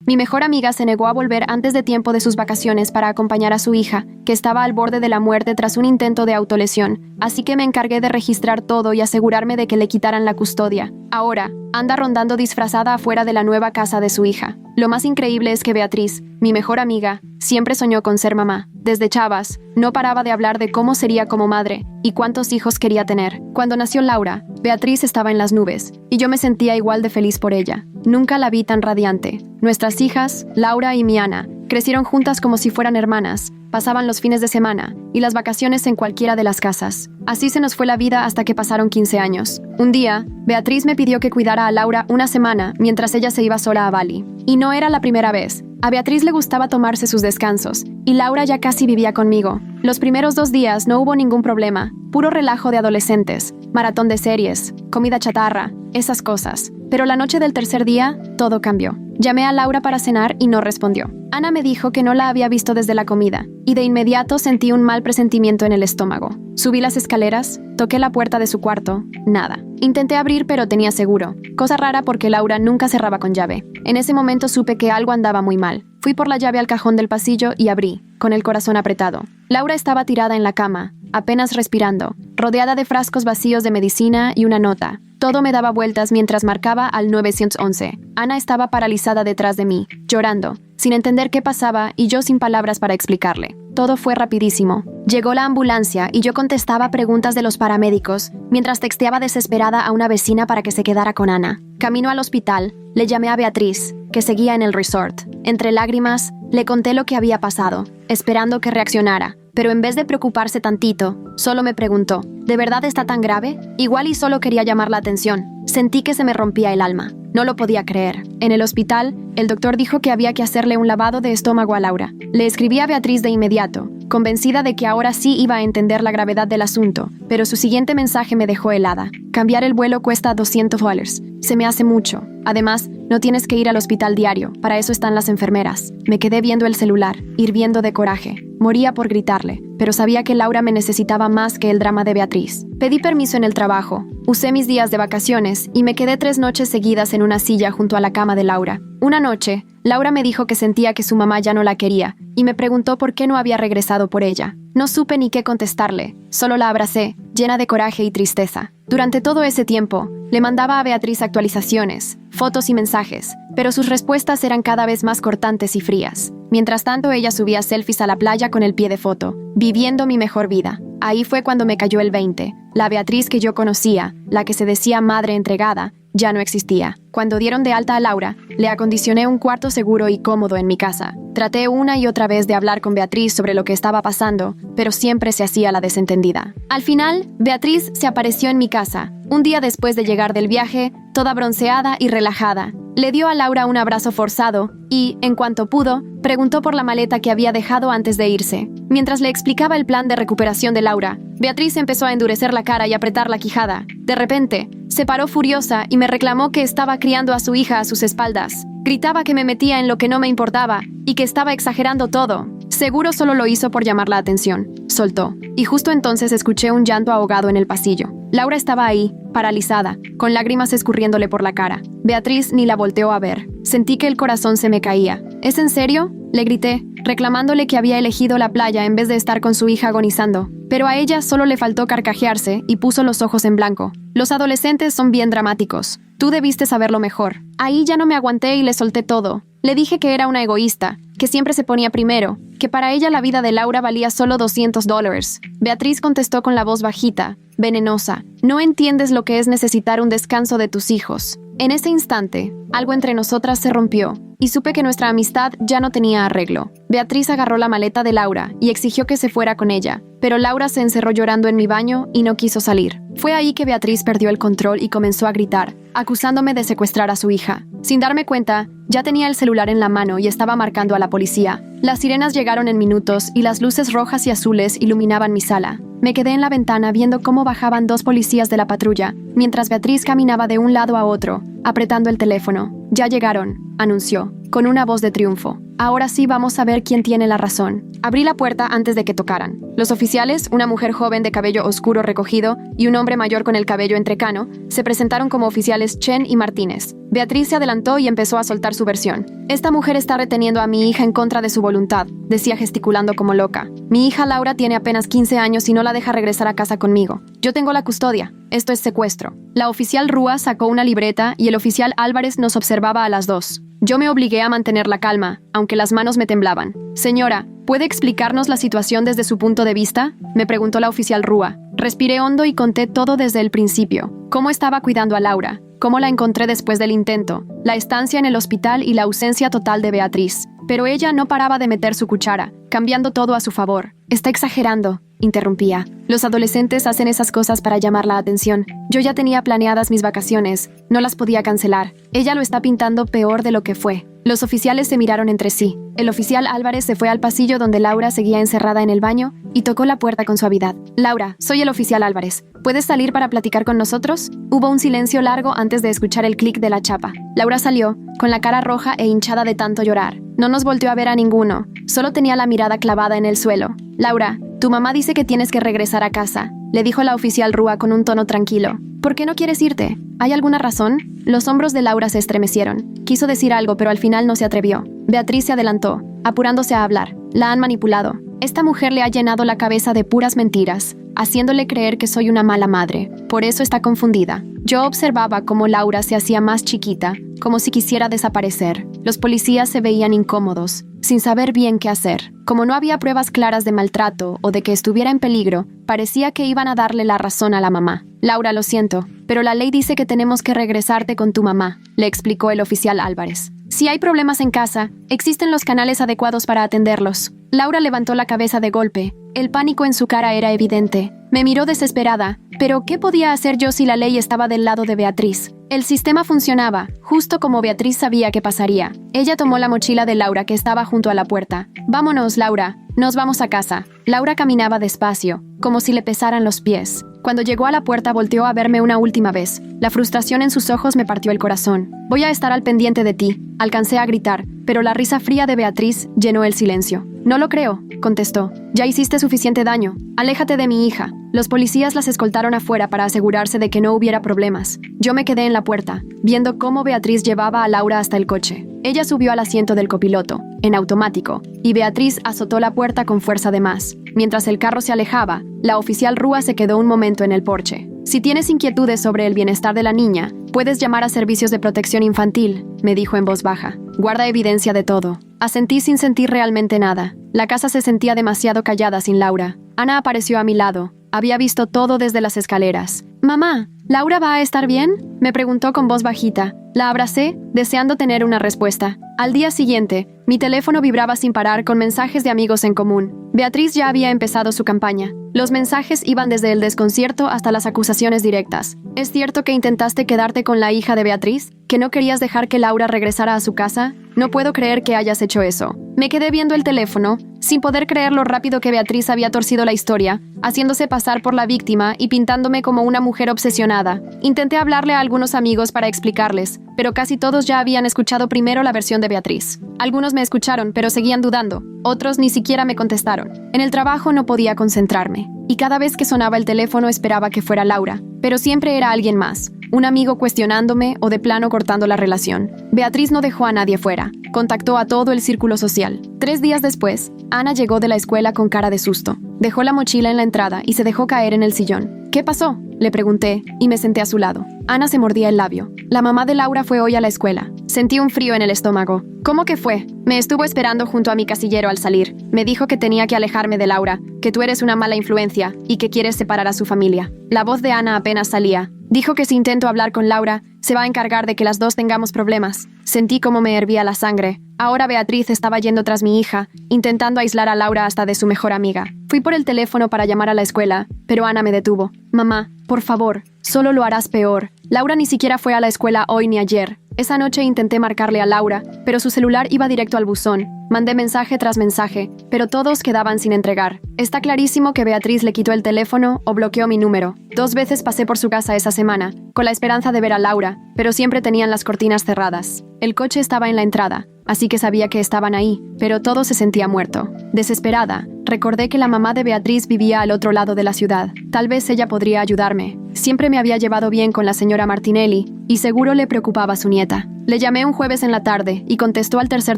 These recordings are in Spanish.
Mi mejor amiga se negó a volver antes de tiempo de sus vacaciones para acompañar a su hija, que estaba al borde de la muerte tras un intento de autolesión, así que me encargué de registrar todo y asegurarme de que le quitaran la custodia. Ahora, anda rondando disfrazada afuera de la nueva casa de su hija. Lo más increíble es que Beatriz, mi mejor amiga, siempre soñó con ser mamá. Desde chavas, no paraba de hablar de cómo sería como madre y cuántos hijos quería tener. Cuando nació Laura, Beatriz estaba en las nubes, y yo me sentía igual de feliz por ella. Nunca la vi tan radiante. Nuestras hijas, Laura y Miana, crecieron juntas como si fueran hermanas, pasaban los fines de semana y las vacaciones en cualquiera de las casas. Así se nos fue la vida hasta que pasaron 15 años. Un día, Beatriz me pidió que cuidara a Laura una semana mientras ella se iba sola a Bali. Y no era la primera vez. A Beatriz le gustaba tomarse sus descansos, y Laura ya casi vivía conmigo. Los primeros 2 días no hubo ningún problema, puro relajo de adolescentes, maratón de series, comida chatarra, esas cosas. Pero la noche del tercer día, todo cambió. Llamé a Laura para cenar y no respondió. Ana me dijo que no la había visto desde la comida, y de inmediato sentí un mal presentimiento en el estómago. Subí las escaleras, toqué la puerta de su cuarto, nada. Intenté abrir pero tenía seguro, cosa rara porque Laura nunca cerraba con llave. En ese momento supe que algo andaba muy mal. Fui por la llave al cajón del pasillo y abrí, con el corazón apretado. Laura estaba tirada en la cama, apenas respirando, rodeada de frascos vacíos de medicina y una nota. Todo me daba vueltas mientras marcaba al 911. Ana estaba paralizada detrás de mí, llorando, sin entender qué pasaba y yo sin palabras para explicarle. Todo fue rapidísimo. Llegó la ambulancia y yo contestaba preguntas de los paramédicos mientras texteaba desesperada a una vecina para que se quedara con Ana. Camino al hospital, le llamé a Beatriz, que seguía en el resort. Entre lágrimas, le conté lo que había pasado, esperando que reaccionara. Pero en vez de preocuparse tantito, solo me preguntó, ¿de verdad está tan grave? Igual y solo quería llamar la atención. Sentí que se me rompía el alma. No lo podía creer. En el hospital, el doctor dijo que había que hacerle un lavado de estómago a Laura. Le escribí a Beatriz de inmediato, convencida de que ahora sí iba a entender la gravedad del asunto, pero su siguiente mensaje me dejó helada. Cambiar el vuelo cuesta $200. Se me hace mucho. Además, no tienes que ir al hospital diario, para eso están las enfermeras. Me quedé viendo el celular, hirviendo de coraje. Moría por gritarle, pero sabía que Laura me necesitaba más que el drama de Beatriz. Pedí permiso en el trabajo, usé mis días de vacaciones y me quedé 3 noches seguidas en una silla junto a la cama de Laura. Una noche, Laura me dijo que sentía que su mamá ya no la quería y me preguntó por qué no había regresado por ella. No supe ni qué contestarle, solo la abracé, llena de coraje y tristeza. Durante todo ese tiempo, le mandaba a Beatriz actualizaciones, fotos y mensajes, pero sus respuestas eran cada vez más cortantes y frías. Mientras tanto, ella subía selfies a la playa con el pie de foto, viviendo mi mejor vida. Ahí fue cuando me cayó el 20. La Beatriz que yo conocía, la que se decía madre entregada, ya no existía. Cuando dieron de alta a Laura, le acondicioné un cuarto seguro y cómodo en mi casa. Traté una y otra vez de hablar con Beatriz sobre lo que estaba pasando, pero siempre se hacía la desentendida. Al final, Beatriz se apareció en mi casa, un día después de llegar del viaje, toda bronceada y relajada. Le dio a Laura un abrazo forzado y, en cuanto pudo, preguntó por la maleta que había dejado antes de irse. Mientras le explicaba el plan de recuperación de Laura, Beatriz empezó a endurecer la cara y apretar la quijada. De repente, se paró furiosa y me reclamó que estaba criando a su hija a sus espaldas. Gritaba que me metía en lo que no me importaba y que estaba exagerando todo. Seguro solo lo hizo por llamar la atención. Soltó. Y justo entonces escuché un llanto ahogado en el pasillo. Laura estaba ahí, paralizada, con lágrimas escurriéndole por la cara. Beatriz ni la volteó a ver. Sentí que el corazón se me caía. ¿Es en serio?, le grité, reclamándole que había elegido la playa en vez de estar con su hija agonizando. Pero a ella solo le faltó carcajearse y puso los ojos en blanco. Los adolescentes son bien dramáticos. Tú debiste saberlo mejor. Ahí ya no me aguanté y le solté todo. Le dije que era una egoísta, que siempre se ponía primero, que para ella la vida de Laura valía solo $200. Beatriz contestó con la voz bajita, venenosa. No entiendes lo que es necesitar un descanso de tus hijos. En ese instante, algo entre nosotras se rompió y supe que nuestra amistad ya no tenía arreglo. Beatriz agarró la maleta de Laura y exigió que se fuera con ella, pero Laura se encerró llorando en mi baño y no quiso salir. Fue ahí que Beatriz perdió el control y comenzó a gritar, acusándome de secuestrar a su hija. Sin darme cuenta, ya tenía el celular en la mano y estaba marcando a la policía. Las sirenas llegaron en minutos y las luces rojas y azules iluminaban mi sala. Me quedé en la ventana viendo cómo bajaban 2 policías de la patrulla, mientras Beatriz caminaba de un lado a otro, apretando el teléfono. Ya llegaron, anunció, con una voz de triunfo. Ahora sí vamos a ver quién tiene la razón. Abrí la puerta antes de que tocaran. Los oficiales, una mujer joven de cabello oscuro recogido y un hombre mayor con el cabello entrecano, se presentaron como oficiales Chen y Martínez. Beatriz se adelantó y empezó a soltar su versión. Esta mujer está reteniendo a mi hija en contra de su voluntad, decía gesticulando como loca. Mi hija Laura tiene apenas 15 años y no la deja regresar a casa conmigo. Yo tengo la custodia. Esto es secuestro. La oficial Rúa sacó una libreta y el oficial Álvarez nos observaba a las dos. Yo me obligué a mantener la calma, aunque las manos me temblaban. Señora, ¿puede explicarnos la situación desde su punto de vista?, me preguntó la oficial Rúa. Respiré hondo y conté todo desde el principio. Cómo estaba cuidando a Laura, cómo la encontré después del intento, la estancia en el hospital y la ausencia total de Beatriz. Pero ella no paraba de meter su cuchara, cambiando todo a su favor. Está exagerando, interrumpía. Los adolescentes hacen esas cosas para llamar la atención. Yo ya tenía planeadas mis vacaciones, no las podía cancelar. Ella lo está pintando peor de lo que fue. Los oficiales se miraron entre sí. El oficial Álvarez se fue al pasillo donde Laura seguía encerrada en el baño y tocó la puerta con suavidad. Laura, soy el oficial Álvarez. ¿Puedes salir para platicar con nosotros? Hubo un silencio largo antes de escuchar el clic de la chapa. Laura salió, con la cara roja e hinchada de tanto llorar. No nos volteó a ver a ninguno, solo tenía la mirada clavada en el suelo. Laura, tu mamá dice que tienes que regresar a casa, le dijo la oficial Rúa con un tono tranquilo. ¿Por qué no quieres irte? ¿Hay alguna razón? Los hombros de Laura se estremecieron. Quiso decir algo, pero al final no se atrevió. Beatriz se adelantó, apurándose a hablar. La han manipulado. Esta mujer le ha llenado la cabeza de puras mentiras, haciéndole creer que soy una mala madre. Por eso está confundida. Yo observaba cómo Laura se hacía más chiquita, como si quisiera desaparecer. Los policías se veían incómodos, sin saber bien qué hacer. Como no había pruebas claras de maltrato o de que estuviera en peligro, parecía que iban a darle la razón a la mamá. Laura, lo siento, pero la ley dice que tenemos que regresarte con tu mamá, le explicó el oficial Álvarez. Si hay problemas en casa, existen los canales adecuados para atenderlos. Laura levantó la cabeza de golpe. El pánico en su cara era evidente. Me miró desesperada. ¿Pero qué podía hacer yo si la ley estaba del lado de Beatriz? El sistema funcionaba, justo como Beatriz sabía que pasaría. Ella tomó la mochila de Laura que estaba junto a la puerta. Vámonos, Laura. Nos vamos a casa. Laura caminaba despacio, como si le pesaran los pies. Cuando llegó a la puerta volteó a verme una última vez. La frustración en sus ojos me partió el corazón. Voy a estar al pendiente de ti. Alcancé a gritar, pero la risa fría de Beatriz llenó el silencio. No lo creo, contestó. Ya hiciste suficiente daño. Aléjate de mi hija. Los policías las escoltaron afuera para asegurarse de que no hubiera problemas. Yo me quedé en la puerta, viendo cómo Beatriz llevaba a Laura hasta el coche. Ella subió al asiento del copiloto, en automático, y Beatriz azotó la puerta con fuerza de más. Mientras el carro se alejaba, la oficial Rúa se quedó un momento en el porche. Si tienes inquietudes sobre el bienestar de la niña, puedes llamar a Servicios de Protección Infantil, me dijo en voz baja. Guarda evidencia de todo. Asentí sin sentir realmente nada. La casa se sentía demasiado callada sin Laura. Ana apareció a mi lado. Había visto todo desde las escaleras. «Mamá, ¿Laura va a estar bien?», me preguntó con voz bajita. La abracé, deseando tener una respuesta. Al día siguiente, mi teléfono vibraba sin parar con mensajes de amigos en común. Beatriz ya había empezado su campaña. Los mensajes iban desde el desconcierto hasta las acusaciones directas. ¿Es cierto que intentaste quedarte con la hija de Beatriz? ¿Que no querías dejar que Laura regresara a su casa? No puedo creer que hayas hecho eso. Me quedé viendo el teléfono, sin poder creer lo rápido que Beatriz había torcido la historia, haciéndose pasar por la víctima y pintándome como una mujer obsesionada. Intenté hablarle a algunos amigos para explicarles, pero casi todos ya habían escuchado primero la versión de Beatriz. Algunos me escucharon, pero seguían dudando. Otros ni siquiera me contestaron. En el trabajo no podía concentrarme, y cada vez que sonaba el teléfono esperaba que fuera Laura, pero siempre era alguien más. Un amigo cuestionándome o de plano cortando la relación. Beatriz no dejó a nadie fuera. Contactó a todo el círculo social. 3 días después, Ana llegó de la escuela con cara de susto. Dejó la mochila en la entrada y se dejó caer en el sillón. ¿Qué pasó?, le pregunté y me senté a su lado. Ana se mordía el labio. La mamá de Laura fue hoy a la escuela. Sentí un frío en el estómago. ¿Cómo que fue? Me estuvo esperando junto a mi casillero al salir. Me dijo que tenía que alejarme de Laura, que tú eres una mala influencia y que quieres separar a su familia. La voz de Ana apenas salía. Dijo que si intento hablar con Laura, se va a encargar de que las dos tengamos problemas. Sentí cómo me hervía la sangre. Ahora Beatriz estaba yendo tras mi hija, intentando aislar a Laura hasta de su mejor amiga. Fui por el teléfono para llamar a la escuela, pero Ana me detuvo. Mamá, por favor, solo lo harás peor. Laura ni siquiera fue a la escuela hoy ni ayer. Esa noche intenté marcarle a Laura, pero su celular iba directo al buzón. Mandé mensaje tras mensaje, pero todos quedaban sin entregar. Está clarísimo que Beatriz le quitó el teléfono o bloqueó mi número. 2 veces pasé por su casa esa semana, con la esperanza de ver a Laura, pero siempre tenían las cortinas cerradas. El coche estaba en la entrada, así que sabía que estaban ahí, pero todo se sentía muerto. Desesperada, recordé que la mamá de Beatriz vivía al otro lado de la ciudad. Tal vez ella podría ayudarme. Siempre me había llevado bien con la señora Martinelli, y seguro le preocupaba su nieta. Le llamé un jueves en la tarde y contestó al tercer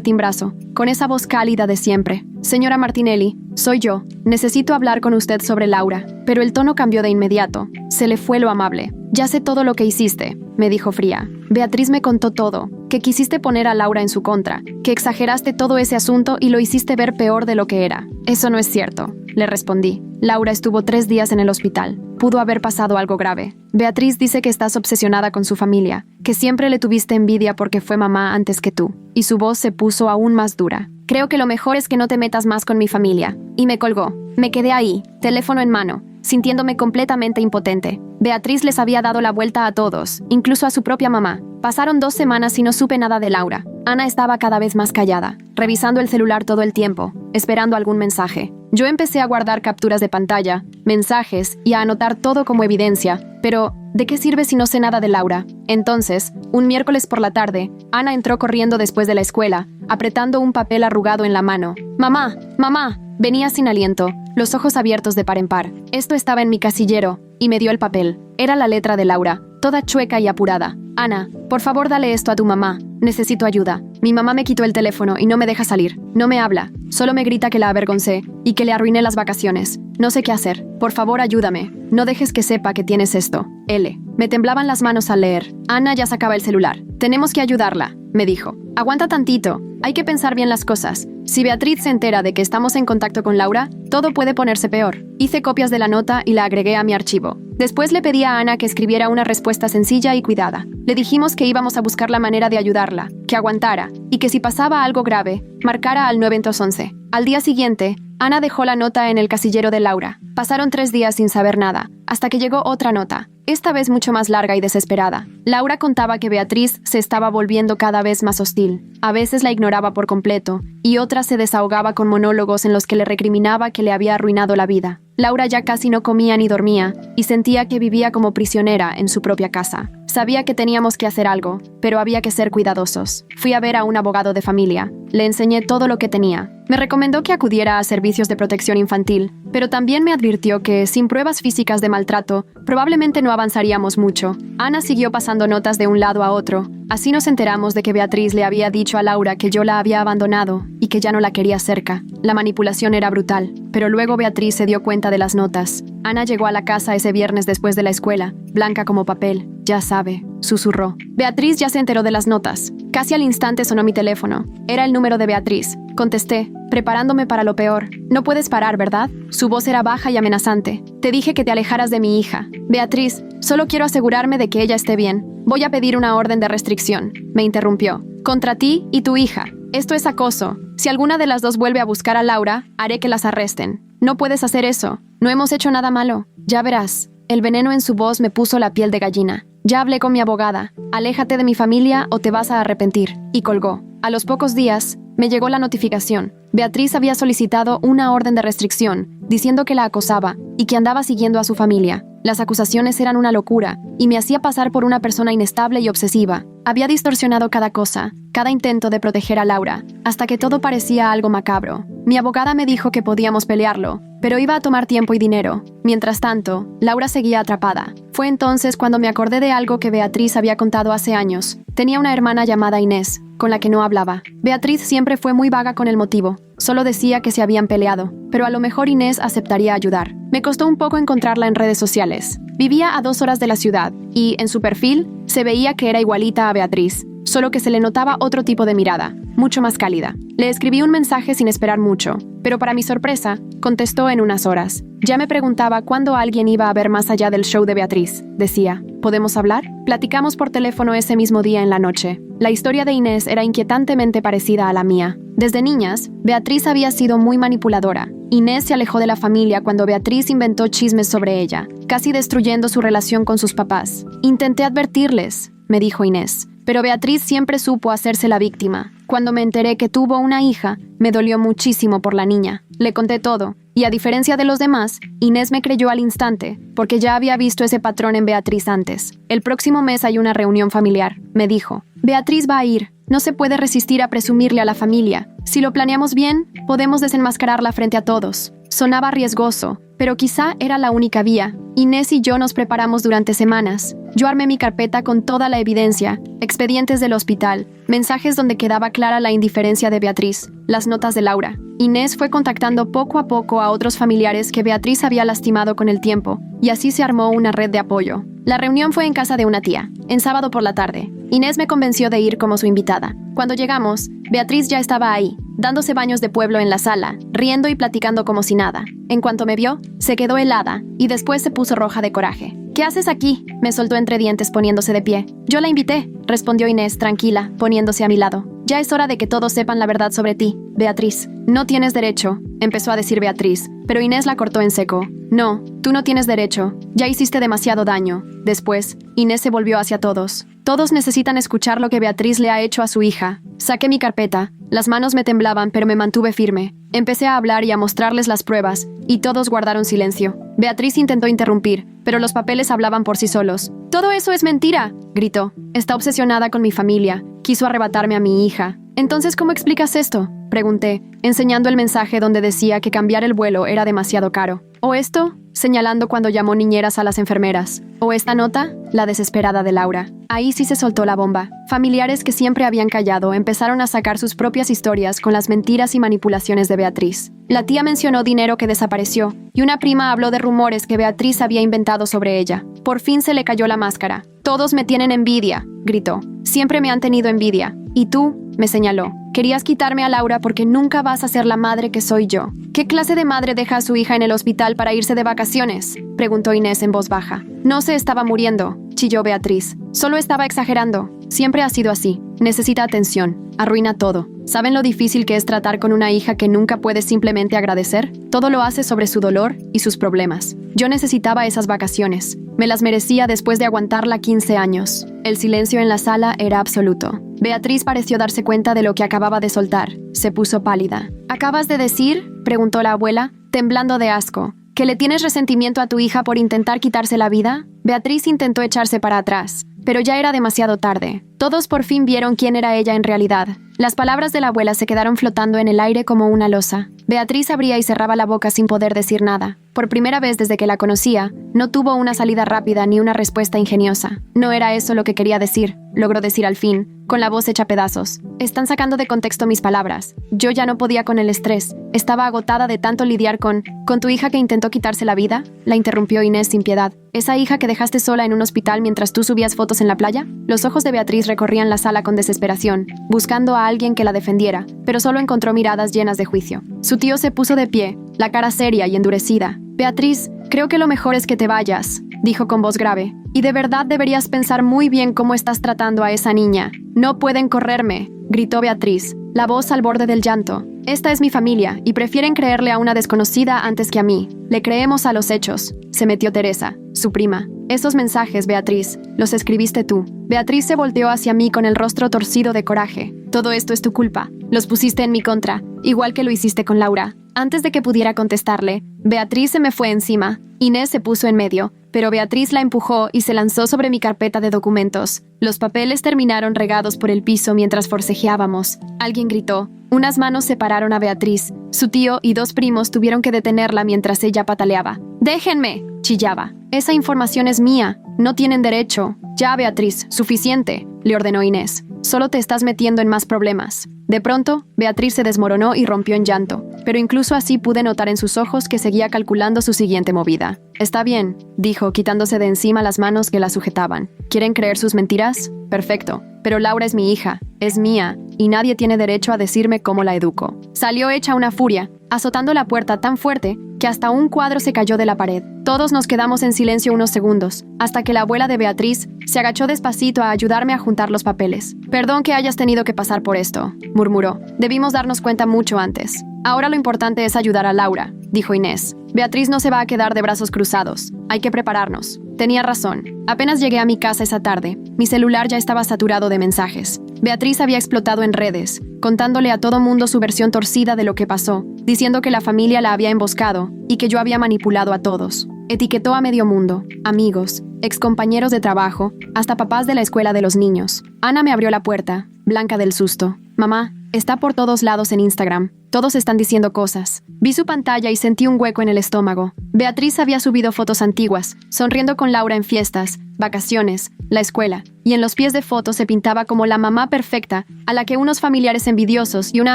timbrazo, con esa voz cálida de siempre. Señora Martinelli, soy yo. Necesito hablar con usted sobre Laura. Pero el tono cambió de inmediato. Se le fue lo amable. Ya sé todo lo que hiciste, me dijo fría. Beatriz me contó todo, que quisiste poner a Laura en su contra, que exageraste todo ese asunto y lo hiciste ver peor de lo que era. Eso no es cierto, le respondí. Laura estuvo 3 días en el hospital. Pudo haber pasado algo grave. Beatriz dice que estás obsesionada con su familia, que siempre le tuviste envidia porque fue mamá antes que tú. Y su voz se puso aún más dura. Creo que lo mejor es que no te metas más con mi familia. Y me colgó. Me quedé ahí, teléfono en mano, sintiéndome completamente impotente. Beatriz les había dado la vuelta a todos, incluso a su propia mamá. Pasaron 2 semanas y no supe nada de Laura. Ana estaba cada vez más callada, revisando el celular todo el tiempo, esperando algún mensaje. Yo empecé a guardar capturas de pantalla, mensajes y a anotar todo como evidencia, pero ¿de qué sirve si no sé nada de Laura? Entonces, un miércoles por la tarde, Ana entró corriendo después de la escuela, apretando un papel arrugado en la mano. ¡Mamá! ¡Mamá! Venía sin aliento, los ojos abiertos de par en par. Esto estaba en mi casillero, y me dio el papel. Era la letra de Laura, toda chueca y apurada. Ana, por favor dale esto a tu mamá. Necesito ayuda. Mi mamá me quitó el teléfono y no me deja salir. No me habla. Solo me grita que la avergoncé y que le arruiné las vacaciones. No sé qué hacer. Por favor, ayúdame. No dejes que sepa que tienes esto. L. Me temblaban las manos al leer. Ana ya sacaba el celular. Tenemos que ayudarla, me dijo. Aguanta tantito. Hay que pensar bien las cosas. Si Beatriz se entera de que estamos en contacto con Laura, todo puede ponerse peor. Hice copias de la nota y la agregué a mi archivo. Después le pedí a Ana que escribiera una respuesta sencilla y cuidada. Le dijimos que íbamos a buscar la manera de ayudarla, que aguantara, y que si pasaba algo grave, marcara al 911. Al día siguiente, Ana dejó la nota en el casillero de Laura. Pasaron 3 días sin saber nada, hasta que llegó otra nota, esta vez mucho más larga y desesperada. Laura contaba que Beatriz se estaba volviendo cada vez más hostil. A veces la ignoraba por completo, y otras se desahogaba con monólogos en los que le recriminaba que le había arruinado la vida. Laura ya casi no comía ni dormía, y sentía que vivía como prisionera en su propia casa. Sabía que teníamos que hacer algo, pero había que ser cuidadosos. Fui a ver a un abogado de familia. Le enseñé todo lo que tenía. Me recomendó que acudiera a servicios de protección infantil, pero también me advirtió que, sin pruebas físicas de maltrato, probablemente no avanzaríamos mucho. Ana siguió pasando notas de un lado a otro. Así nos enteramos de que Beatriz le había dicho a Laura que yo la había abandonado y que ya no la quería cerca. La manipulación era brutal, pero luego Beatriz se dio cuenta de las notas. Ana llegó a la casa ese viernes después de la escuela, blanca como papel. Ya sabe, susurró. Beatriz ya se enteró de las notas. Casi al instante sonó mi teléfono. Era el número de Beatriz. Contesté, preparándome para lo peor. No puedes parar, ¿verdad? Su voz era baja y amenazante. Te dije que te alejaras de mi hija. Beatriz, solo quiero asegurarme de que ella esté bien. Voy a pedir una orden de restricción. Me interrumpió. Contra ti y tu hija. Esto es acoso. Si alguna de las dos vuelve a buscar a Laura, haré que las arresten. No puedes hacer eso. No hemos hecho nada malo. Ya verás. El veneno en su voz me puso la piel de gallina. Ya hablé con mi abogada. Aléjate de mi familia o te vas a arrepentir. Y colgó. A los pocos días, me llegó la notificación. Beatriz había solicitado una orden de restricción, diciendo que la acosaba y que andaba siguiendo a su familia. Las acusaciones eran una locura y me hacía pasar por una persona inestable y obsesiva. Había distorsionado cada cosa, cada intento de proteger a Laura, hasta que todo parecía algo macabro. Mi abogada me dijo que podíamos pelearlo, pero iba a tomar tiempo y dinero. Mientras tanto, Laura seguía atrapada. Fue entonces cuando me acordé de algo que Beatriz había contado hace años. Tenía una hermana llamada Inés, con la que no hablaba. Beatriz siempre fue muy vaga con el motivo. Solo decía que se habían peleado, pero a lo mejor Inés aceptaría ayudar. Me costó un poco encontrarla en redes sociales. Vivía a 2 horas de la ciudad, y, en su perfil, se veía que era igualita a Beatriz, solo que se le notaba otro tipo de mirada, mucho más cálida. Le escribí un mensaje sin esperar mucho, pero para mi sorpresa, contestó en unas horas. Ya me preguntaba cuándo alguien iba a ver más allá del show de Beatriz. Decía, ¿podemos hablar? Platicamos por teléfono ese mismo día en la noche. La historia de Inés era inquietantemente parecida a la mía. Desde niñas, Beatriz había sido muy manipuladora. Inés se alejó de la familia cuando Beatriz inventó chismes sobre ella, casi destruyendo su relación con sus papás. Intenté advertirles, me dijo Inés, pero Beatriz siempre supo hacerse la víctima. Cuando me enteré que tuvo una hija, me dolió muchísimo por la niña. Le conté todo, y a diferencia de los demás, Inés me creyó al instante, porque ya había visto ese patrón en Beatriz antes. El próximo mes hay una reunión familiar, me dijo. Beatriz va a ir. No se puede resistir a presumirle a la familia. Si lo planeamos bien, podemos desenmascararla frente a todos. Sonaba riesgoso, pero quizá era la única vía. Inés y yo nos preparamos durante semanas. Yo armé mi carpeta con toda la evidencia, expedientes del hospital, mensajes donde quedaba clara la indiferencia de Beatriz, las notas de Laura. Inés fue contactando poco a poco a otros familiares que Beatriz había lastimado con el tiempo, y así se armó una red de apoyo. La reunión fue en casa de una tía, en sábado por la tarde. Inés me convenció de ir como su invitada. Cuando llegamos, Beatriz ya estaba ahí, dándose baños de pueblo en la sala, riendo y platicando como si nada. En cuanto me vio, se quedó helada y después se puso roja de coraje. ¿Qué haces aquí?, me soltó entre dientes poniéndose de pie. Yo la invité, respondió Inés, tranquila, poniéndose a mi lado. Ya es hora de que todos sepan la verdad sobre ti, Beatriz. No tienes derecho, empezó a decir Beatriz, pero Inés la cortó en seco. No, tú no tienes derecho. Ya hiciste demasiado daño. Después, Inés se volvió hacia todos. Todos necesitan escuchar lo que Beatriz le ha hecho a su hija. Saqué mi carpeta. Las manos me temblaban, pero me mantuve firme. Empecé a hablar y a mostrarles las pruebas, y todos guardaron silencio. Beatriz intentó interrumpir, pero los papeles hablaban por sí solos. «¡Todo eso es mentira!», gritó. «Está obsesionada con mi familia. Quiso arrebatarme a mi hija». «Entonces, ¿cómo explicas esto?», pregunté, enseñando el mensaje donde decía que cambiar el vuelo era demasiado caro. «¿O esto?», señalando cuando llamó niñeras a las enfermeras. «¿O esta nota?», la desesperada de Laura. Ahí sí se soltó la bomba. Familiares que siempre habían callado empezaron a sacar sus propias historias con las mentiras y manipulaciones de Beatriz. La tía mencionó dinero que desapareció, y una prima habló de rumores que Beatriz había inventado sobre ella. Por fin se le cayó la máscara. «Todos me tienen envidia», gritó. «Siempre me han tenido envidia. Y tú», me señaló, «querías quitarme a Laura porque nunca vas a ser la madre que soy yo». «¿Qué clase de madre deja a su hija en el hospital para irse de vacaciones?», preguntó Inés en voz baja. «No se estaba muriendo», chilló Beatriz. «Solo estaba exagerando. Siempre ha sido así. Necesita atención. Arruina todo. ¿Saben lo difícil que es tratar con una hija que nunca puedes simplemente agradecer? Todo lo hace sobre su dolor y sus problemas. Yo necesitaba esas vacaciones. Me las merecía después de aguantarla 15 años». El silencio en la sala era absoluto. Beatriz pareció darse cuenta de lo que acababa de soltar. Se puso pálida. «¿Acabas de decir?», preguntó la abuela, temblando de asco, «¿que le tienes resentimiento a tu hija por intentar quitarse la vida?». Beatriz intentó echarse para atrás, pero ya era demasiado tarde. Todos por fin vieron quién era ella en realidad. Las palabras de la abuela se quedaron flotando en el aire como una losa. Beatriz abría y cerraba la boca sin poder decir nada. Por primera vez desde que la conocía, no tuvo una salida rápida ni una respuesta ingeniosa. «No era eso lo que quería decir», logró decir al fin, con la voz hecha pedazos. «Están sacando de contexto mis palabras. Yo ya no podía con el estrés. Estaba agotada de tanto lidiar con tu hija que intentó quitarse la vida», la interrumpió Inés sin piedad. «¿Esa hija que dejaste sola en un hospital mientras tú subías fotos en la playa?». Los ojos de Beatriz recorrían la sala con desesperación, buscando a alguien que la defendiera, pero solo encontró miradas llenas de juicio. Su tío se puso de pie, la cara seria y endurecida. «Beatriz, creo que lo mejor es que te vayas», dijo con voz grave. «Y de verdad deberías pensar muy bien cómo estás tratando a esa niña. No pueden correrme», gritó Beatriz, la voz al borde del llanto. «Esta es mi familia, y prefieren creerle a una desconocida antes que a mí. Le creemos a los hechos», se metió Teresa, su prima. «Esos mensajes, Beatriz, los escribiste tú». Beatriz se volteó hacia mí con el rostro torcido de coraje. «Todo esto es tu culpa. Los pusiste en mi contra, igual que lo hiciste con Laura». Antes de que pudiera contestarle, Beatriz se me fue encima. Inés se puso en medio, pero Beatriz la empujó y se lanzó sobre mi carpeta de documentos. Los papeles terminaron regados por el piso mientras forcejeábamos. Alguien gritó. Unas manos separaron a Beatriz. Su tío y 2 primos tuvieron que detenerla mientras ella pataleaba. «¡Déjenme!», chillaba. «Esa información es mía. No tienen derecho». «Ya, Beatriz, suficiente», le ordenó Inés. «Solo te estás metiendo en más problemas». De pronto, Beatriz se desmoronó y rompió en llanto, pero incluso así pude notar en sus ojos que seguía calculando su siguiente movida. «Está bien», dijo, quitándose de encima las manos que la sujetaban. «¿Quieren creer sus mentiras? Perfecto. Pero Laura es mi hija, es mía, y nadie tiene derecho a decirme cómo la educo». Salió hecha una furia, azotando la puerta tan fuerte que hasta un cuadro se cayó de la pared. Todos nos quedamos en silencio unos segundos, hasta que la abuela de Beatriz se agachó despacito a ayudarme a juntar los papeles. «Perdón que hayas tenido que pasar por esto», murmuró. «Debimos darnos cuenta mucho antes. Ahora lo importante es ayudar a Laura», dijo Inés. «Beatriz no se va a quedar de brazos cruzados. Hay que prepararnos». Tenía razón. Apenas llegué a mi casa esa tarde, mi celular ya estaba saturado de mensajes. Beatriz había explotado en redes, contándole a todo mundo su versión torcida de lo que pasó, diciendo que la familia la había emboscado y que yo había manipulado a todos. Etiquetó a medio mundo, amigos, excompañeros de trabajo, hasta papás de la escuela de los niños. Ana me abrió la puerta, blanca del susto. Mamá, está por todos lados en Instagram. Todos están diciendo cosas. Vi su pantalla y sentí un hueco en el estómago. Beatriz había subido fotos antiguas, sonriendo con Laura en fiestas, vacaciones, la escuela, y en los pies de fotos se pintaba como la mamá perfecta a la que unos familiares envidiosos y una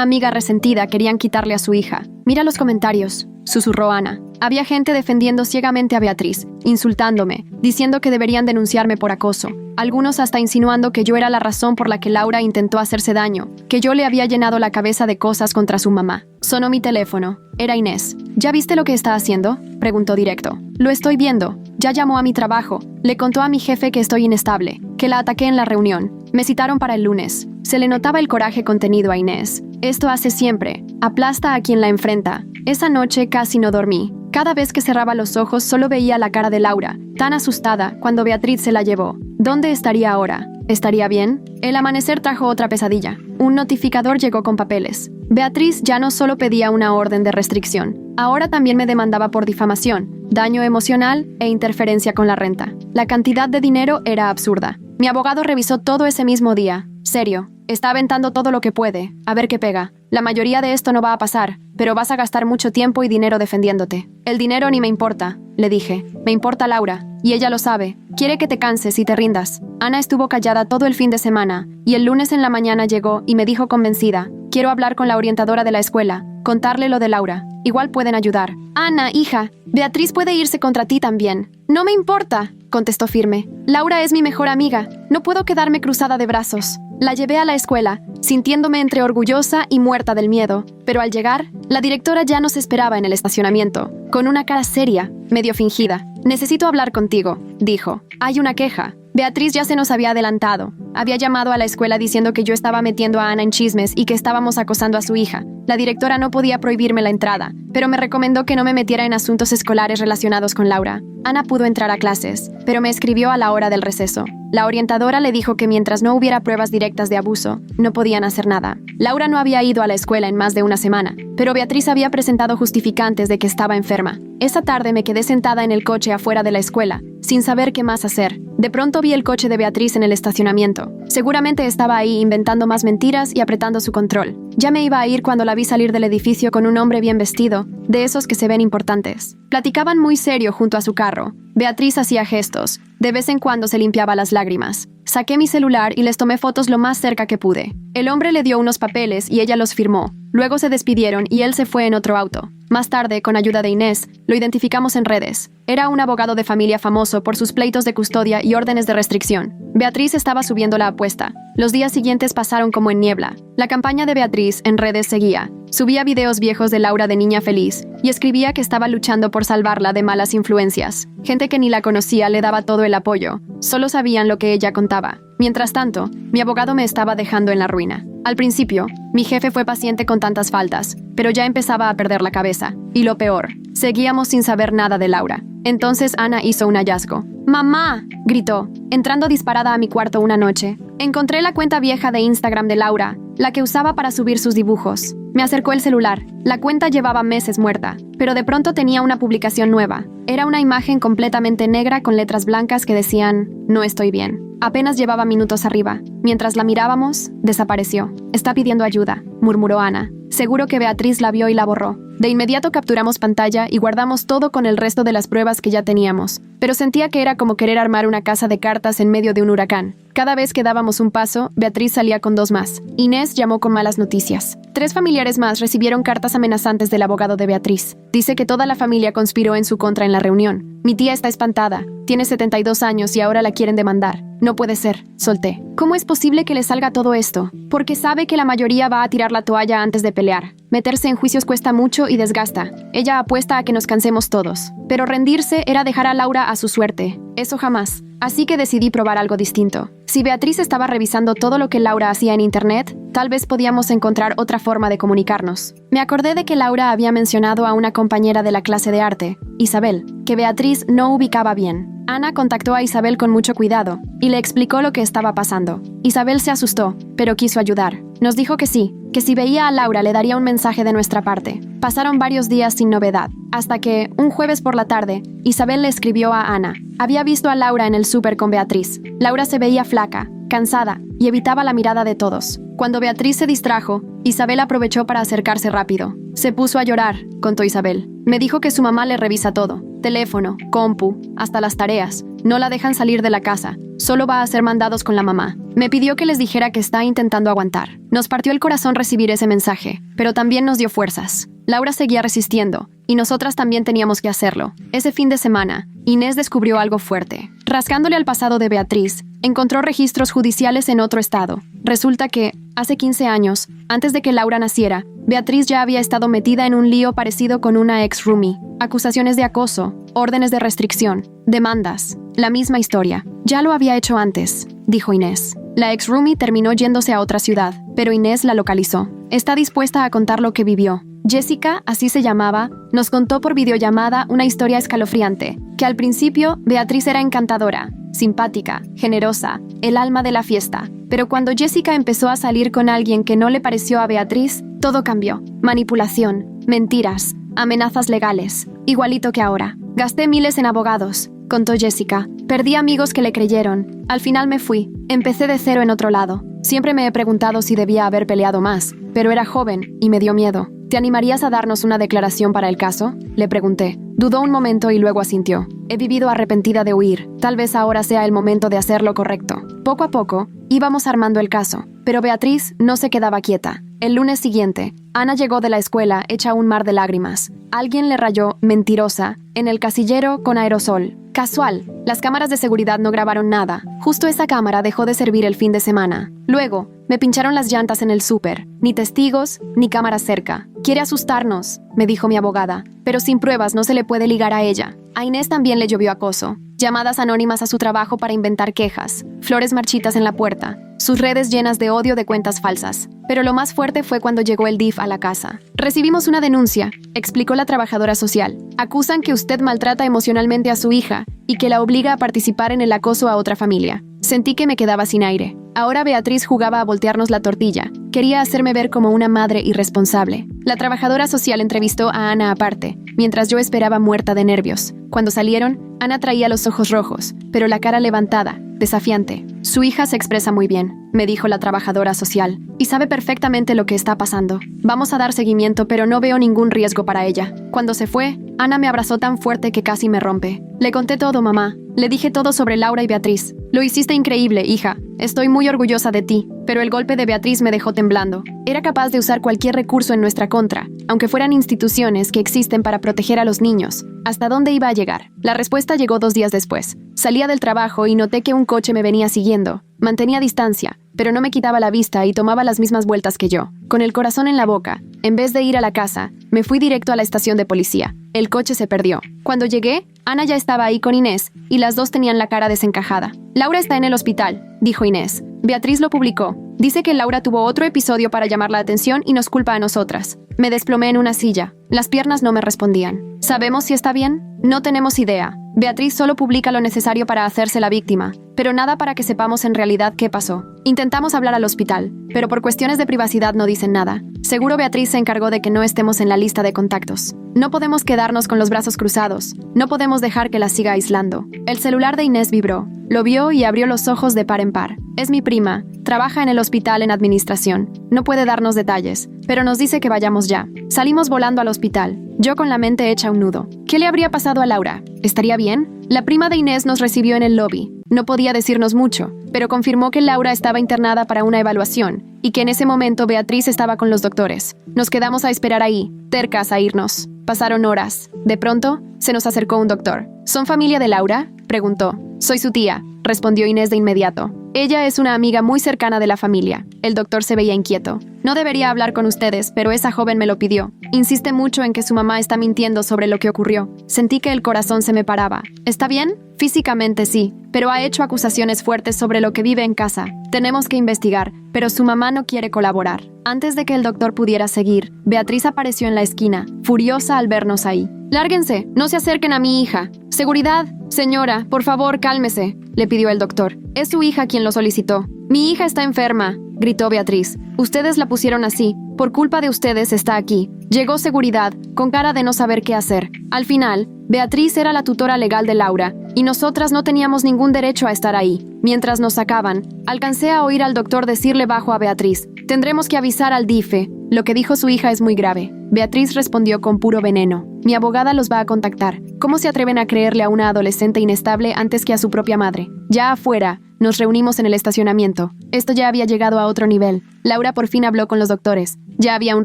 amiga resentida querían quitarle a su hija. Mira los comentarios, susurró Ana. Había gente defendiendo ciegamente a Beatriz, insultándome, diciendo que deberían denunciarme por acoso. Algunos hasta insinuando que yo era la razón por la que Laura intentó hacerse daño, que yo le había llenado la cabeza de cosas contra su mamá. Sonó mi teléfono. Era Inés. ¿Ya viste lo que está haciendo?, preguntó directo. Lo estoy viendo. Ya llamó a mi trabajo. Le contó a mi jefe que estoy inestable, que la ataqué en la reunión. Me citaron para el lunes. Se le notaba el coraje contenido a Inés. Esto hace siempre. Aplasta a quien la enfrenta. Esa noche casi no dormí. Cada vez que cerraba los ojos solo veía la cara de Laura, tan asustada cuando Beatriz se la llevó. ¿Dónde estaría ahora? ¿Estaría bien? El amanecer trajo otra pesadilla. Un notificador llegó con papeles. Beatriz ya no solo pedía una orden de restricción, ahora también me demandaba por difamación, daño emocional e interferencia con la renta. La cantidad de dinero era absurda. Mi abogado revisó todo ese mismo día. Serio, está aventando todo lo que puede, a ver qué pega. La mayoría de esto no va a pasar, pero vas a gastar mucho tiempo y dinero defendiéndote. El dinero ni me importa, le dije. Me importa Laura, y ella lo sabe. Quiere que te canses y te rindas. Ana estuvo callada todo el fin de semana, y el lunes en la mañana llegó y me dijo convencida: quiero hablar con la orientadora de la escuela, contarle lo de Laura. Igual pueden ayudar. Ana, hija, Beatriz puede irse contra ti también. No me importa, contestó firme. Laura es mi mejor amiga. No puedo quedarme cruzada de brazos. La llevé a la escuela, sintiéndome entre orgullosa y muerta del miedo. Pero al llegar, la directora ya nos esperaba en el estacionamiento, con una cara seria, medio fingida. Necesito hablar contigo, dijo. Hay una queja. Beatriz ya se nos había adelantado. Había llamado a la escuela diciendo que yo estaba metiendo a Ana en chismes y que estábamos acosando a su hija. La directora no podía prohibirme la entrada, pero me recomendó que no me metiera en asuntos escolares relacionados con Laura. Ana pudo entrar a clases, pero me escribió a la hora del receso. La orientadora le dijo que mientras no hubiera pruebas directas de abuso, no podían hacer nada. Laura no había ido a la escuela en más de una semana, pero Beatriz había presentado justificantes de que estaba enferma. Esa tarde me quedé sentada en el coche afuera de la escuela, sin saber qué más hacer. De pronto vi el coche de Beatriz en el estacionamiento. Seguramente estaba ahí inventando más mentiras y apretando su control. Ya me iba a ir cuando la vi salir del edificio con un hombre bien vestido, de esos que se ven importantes. Platicaban muy serio junto a su carro. Beatriz hacía gestos. De vez en cuando se limpiaba las lágrimas. Saqué mi celular y les tomé fotos lo más cerca que pude. El hombre le dio unos papeles y ella los firmó. Luego se despidieron y él se fue en otro auto. Más tarde, con ayuda de Inés, lo identificamos en redes. Era un abogado de familia famoso por sus pleitos de custodia y órdenes de restricción. Beatriz estaba subiendo la apuesta. Los días siguientes pasaron como en niebla. La campaña de Beatriz en redes seguía. Subía videos viejos de Laura de niña feliz y escribía que estaba luchando por salvarla de malas influencias. Gente que ni la conocía le daba todo el apoyo. Solo sabían lo que ella contaba. Mientras tanto, mi abogado me estaba dejando en la ruina. Al principio, mi jefe fue paciente con tantas faltas, pero ya empezaba a perder la cabeza. Y lo peor, seguíamos sin saber nada de Laura. Entonces Ana hizo un hallazgo. ¡Mamá!, gritó, entrando disparada a mi cuarto una noche. Encontré la cuenta vieja de Instagram de Laura, la que usaba para subir sus dibujos. Me acercó el celular. La cuenta llevaba meses muerta, pero de pronto tenía una publicación nueva. Era una imagen completamente negra con letras blancas que decían: no estoy bien. Apenas llevaba minutos arriba. Mientras la mirábamos, desapareció. Está pidiendo ayuda, murmuró Ana. Seguro que Beatriz la vio y la borró. De inmediato capturamos pantalla y guardamos todo con el resto de las pruebas que ya teníamos. Pero sentía que era como querer armar una casa de cartas en medio de un huracán. Cada vez que dábamos un paso, Beatriz salía con dos más. Inés llamó con malas noticias. 3 familiares más recibieron cartas amenazantes del abogado de Beatriz. Dice que toda la familia conspiró en su contra en la reunión. Mi tía está espantada. Tiene 72 años y ahora la quieren demandar. No puede ser, solté. ¿Cómo es posible que le salga todo esto? Porque sabe que la mayoría va a tirar la toalla antes de pelear. Meterse en juicios cuesta mucho y desgasta. Ella apuesta a que nos cansemos todos. Pero rendirse era dejar a Laura a su suerte. Eso jamás. así que decidí probar algo distinto. Si Beatriz estaba revisando todo lo que Laura hacía en internet, tal vez podíamos encontrar otra forma de comunicarnos. Me acordé de que Laura había mencionado a una compañera de la clase de arte, Isabel, que Beatriz no ubicaba bien. Ana contactó a Isabel con mucho cuidado y le explicó lo que estaba pasando. Isabel se asustó, pero quiso ayudar. Nos dijo que sí, que si veía a Laura le daría un mensaje de nuestra parte. Pasaron varios días sin novedad, hasta que, un jueves por la tarde, Isabel le escribió a Ana. Había visto a Laura en el súper con Beatriz. Laura se veía flaca, cansada y evitaba la mirada de todos. Cuando Beatriz se distrajo, Isabel aprovechó para acercarse rápido. Se puso a llorar, contó Isabel. Me dijo que su mamá le revisa todo. Teléfono, compu, hasta las tareas. No la dejan salir de la casa. Solo va a hacer mandados con la mamá. Me pidió que les dijera que está intentando aguantar. Nos partió el corazón recibir ese mensaje, pero también nos dio fuerzas. Laura seguía resistiendo, y nosotras también teníamos que hacerlo. Ese fin de semana, Inés descubrió algo fuerte. Rascándole al pasado de Beatriz, encontró registros judiciales en otro estado. Resulta que, hace 15 años, antes de que Laura naciera, Beatriz ya había estado metida en un lío parecido con una ex-roomie. Acusaciones de acoso, órdenes de restricción, demandas. La misma historia. Ya lo había hecho antes, dijo Inés. La ex-roomie terminó yéndose a otra ciudad, pero Inés la localizó. Está dispuesta a contar lo que vivió. Jessica, así se llamaba, nos contó por videollamada una historia escalofriante, que al principio Beatriz era encantadora, simpática, generosa, el alma de la fiesta. Pero cuando Jessica empezó a salir con alguien que no le pareció a Beatriz, todo cambió. Manipulación, mentiras, amenazas legales, igualito que ahora. Gasté miles en abogados, contó Jessica. Perdí amigos que le creyeron. Al final me fui. Empecé de cero en otro lado. Siempre me he preguntado si debía haber peleado más, pero era joven y me dio miedo. ¿Te animarías a darnos una declaración para el caso?, le pregunté. Dudó un momento y luego asintió. He vivido arrepentida de huir. Tal vez ahora sea el momento de hacer lo correcto. Poco a poco, íbamos armando el caso, pero Beatriz no se quedaba quieta. El lunes siguiente, Ana llegó de la escuela hecha un mar de lágrimas. Alguien le rayó mentirosa en el casillero con aerosol. Casual, las cámaras de seguridad no grabaron nada. Justo esa cámara dejó de servir el fin de semana. Luego, me pincharon las llantas en el súper. Ni testigos, ni cámaras cerca. Quiere asustarnos, me dijo mi abogada, pero sin pruebas no se le puede ligar a ella. A Inés también le llovió acoso. Llamadas anónimas a su trabajo para inventar quejas, flores marchitas en la puerta, sus redes llenas de odio de cuentas falsas. Pero lo más fuerte fue cuando llegó el DIF a la casa. Recibimos una denuncia, explicó la trabajadora social. Acusan que usted maltrata emocionalmente a su hija y que la obliga a participar en el acoso a otra familia. Sentí que me quedaba sin aire. Ahora Beatriz jugaba a voltearnos la tortilla. Quería hacerme ver como una madre irresponsable. La trabajadora social entrevistó a Ana aparte, mientras yo esperaba muerta de nervios. Cuando salieron, Ana traía los ojos rojos, pero la cara levantada, desafiante. Su hija se expresa muy bien, me dijo la trabajadora social, y sabe perfectamente lo que está pasando. Vamos a dar seguimiento, pero no veo ningún riesgo para ella. Cuando se fue, Ana me abrazó tan fuerte que casi me rompe. Le conté todo, mamá. Le dije todo sobre Laura y Beatriz. Lo hiciste increíble, hija. Estoy muy orgullosa de ti, pero el golpe de Beatriz me dejó temblando. Era capaz de usar cualquier recurso en nuestra contra, aunque fueran instituciones que existen para proteger a los niños. ¿Hasta dónde iba a llegar? La respuesta llegó 2 días después. Salía del trabajo y noté que un coche me venía siguiendo. Mantenía distancia, pero no me quitaba la vista y tomaba las mismas vueltas que yo. Con el corazón en la boca, en vez de ir a la casa, me fui directo a la estación de policía. El coche se perdió. Cuando llegué, Ana ya estaba ahí con Inés, y las dos tenían la cara desencajada. Laura está en el hospital, dijo Inés. Beatriz lo publicó. Dice que Laura tuvo otro episodio para llamar la atención y nos culpa a nosotras. Me desplomé en una silla. Las piernas no me respondían. ¿Sabemos si está bien? No tenemos idea. Beatriz solo publica lo necesario para hacerse la víctima, pero nada para que sepamos en realidad qué pasó. Intentamos hablar al hospital, pero por cuestiones de privacidad no dicen nada. Seguro Beatriz se encargó de que no estemos en la lista de contactos. No podemos quedarnos con los brazos cruzados. No podemos dejar que la siga aislando. El celular de Inés vibró. Lo vio y abrió los ojos de par en par. Es mi prima. Trabaja en el hospital en administración. No puede darnos detalles, pero nos dice que vayamos ya. Salimos volando al hospital, yo con la mente hecha un nudo. ¿Qué le habría pasado a Laura? ¿Estaría bien? La prima de Inés nos recibió en el lobby. No podía decirnos mucho, pero confirmó que Laura estaba internada para una evaluación y que en ese momento Beatriz estaba con los doctores. Nos quedamos a esperar ahí, tercas a irnos. Pasaron horas. De pronto, se nos acercó un doctor. ¿Son familia de Laura?, preguntó. Soy su tía, respondió Inés de inmediato. Ella es una amiga muy cercana de la familia. El doctor se veía inquieto. No debería hablar con ustedes, pero esa joven me lo pidió. Insiste mucho en que su mamá está mintiendo sobre lo que ocurrió. Sentí que el corazón se me paraba. ¿Está bien? Físicamente sí, pero ha hecho acusaciones fuertes sobre lo que vive en casa. Tenemos que investigar, pero su mamá no quiere colaborar. Antes de que el doctor pudiera seguir, Beatriz apareció en la esquina, furiosa al vernos ahí. «Lárguense, no se acerquen a mi hija. Seguridad, señora, por favor, cálmese», le pidió el doctor. «Es su hija quien lo solicitó». «Mi hija está enferma», gritó Beatriz. «Ustedes la pusieron así. Por culpa de ustedes está aquí». Llegó seguridad, con cara de no saber qué hacer. Al final, Beatriz era la tutora legal de Laura, y nosotras no teníamos ningún derecho a estar ahí. Mientras nos sacaban, alcancé a oír al doctor decirle bajo a Beatriz: «Tendremos que avisar al DIFE. Lo que dijo su hija es muy grave». Beatriz respondió con puro veneno: «Mi abogada los va a contactar. ¿Cómo se atreven a creerle a una adolescente inestable antes que a su propia madre?» Ya afuera, nos reunimos en el estacionamiento. Esto ya había llegado a otro nivel. Laura por fin habló con los doctores. Ya había un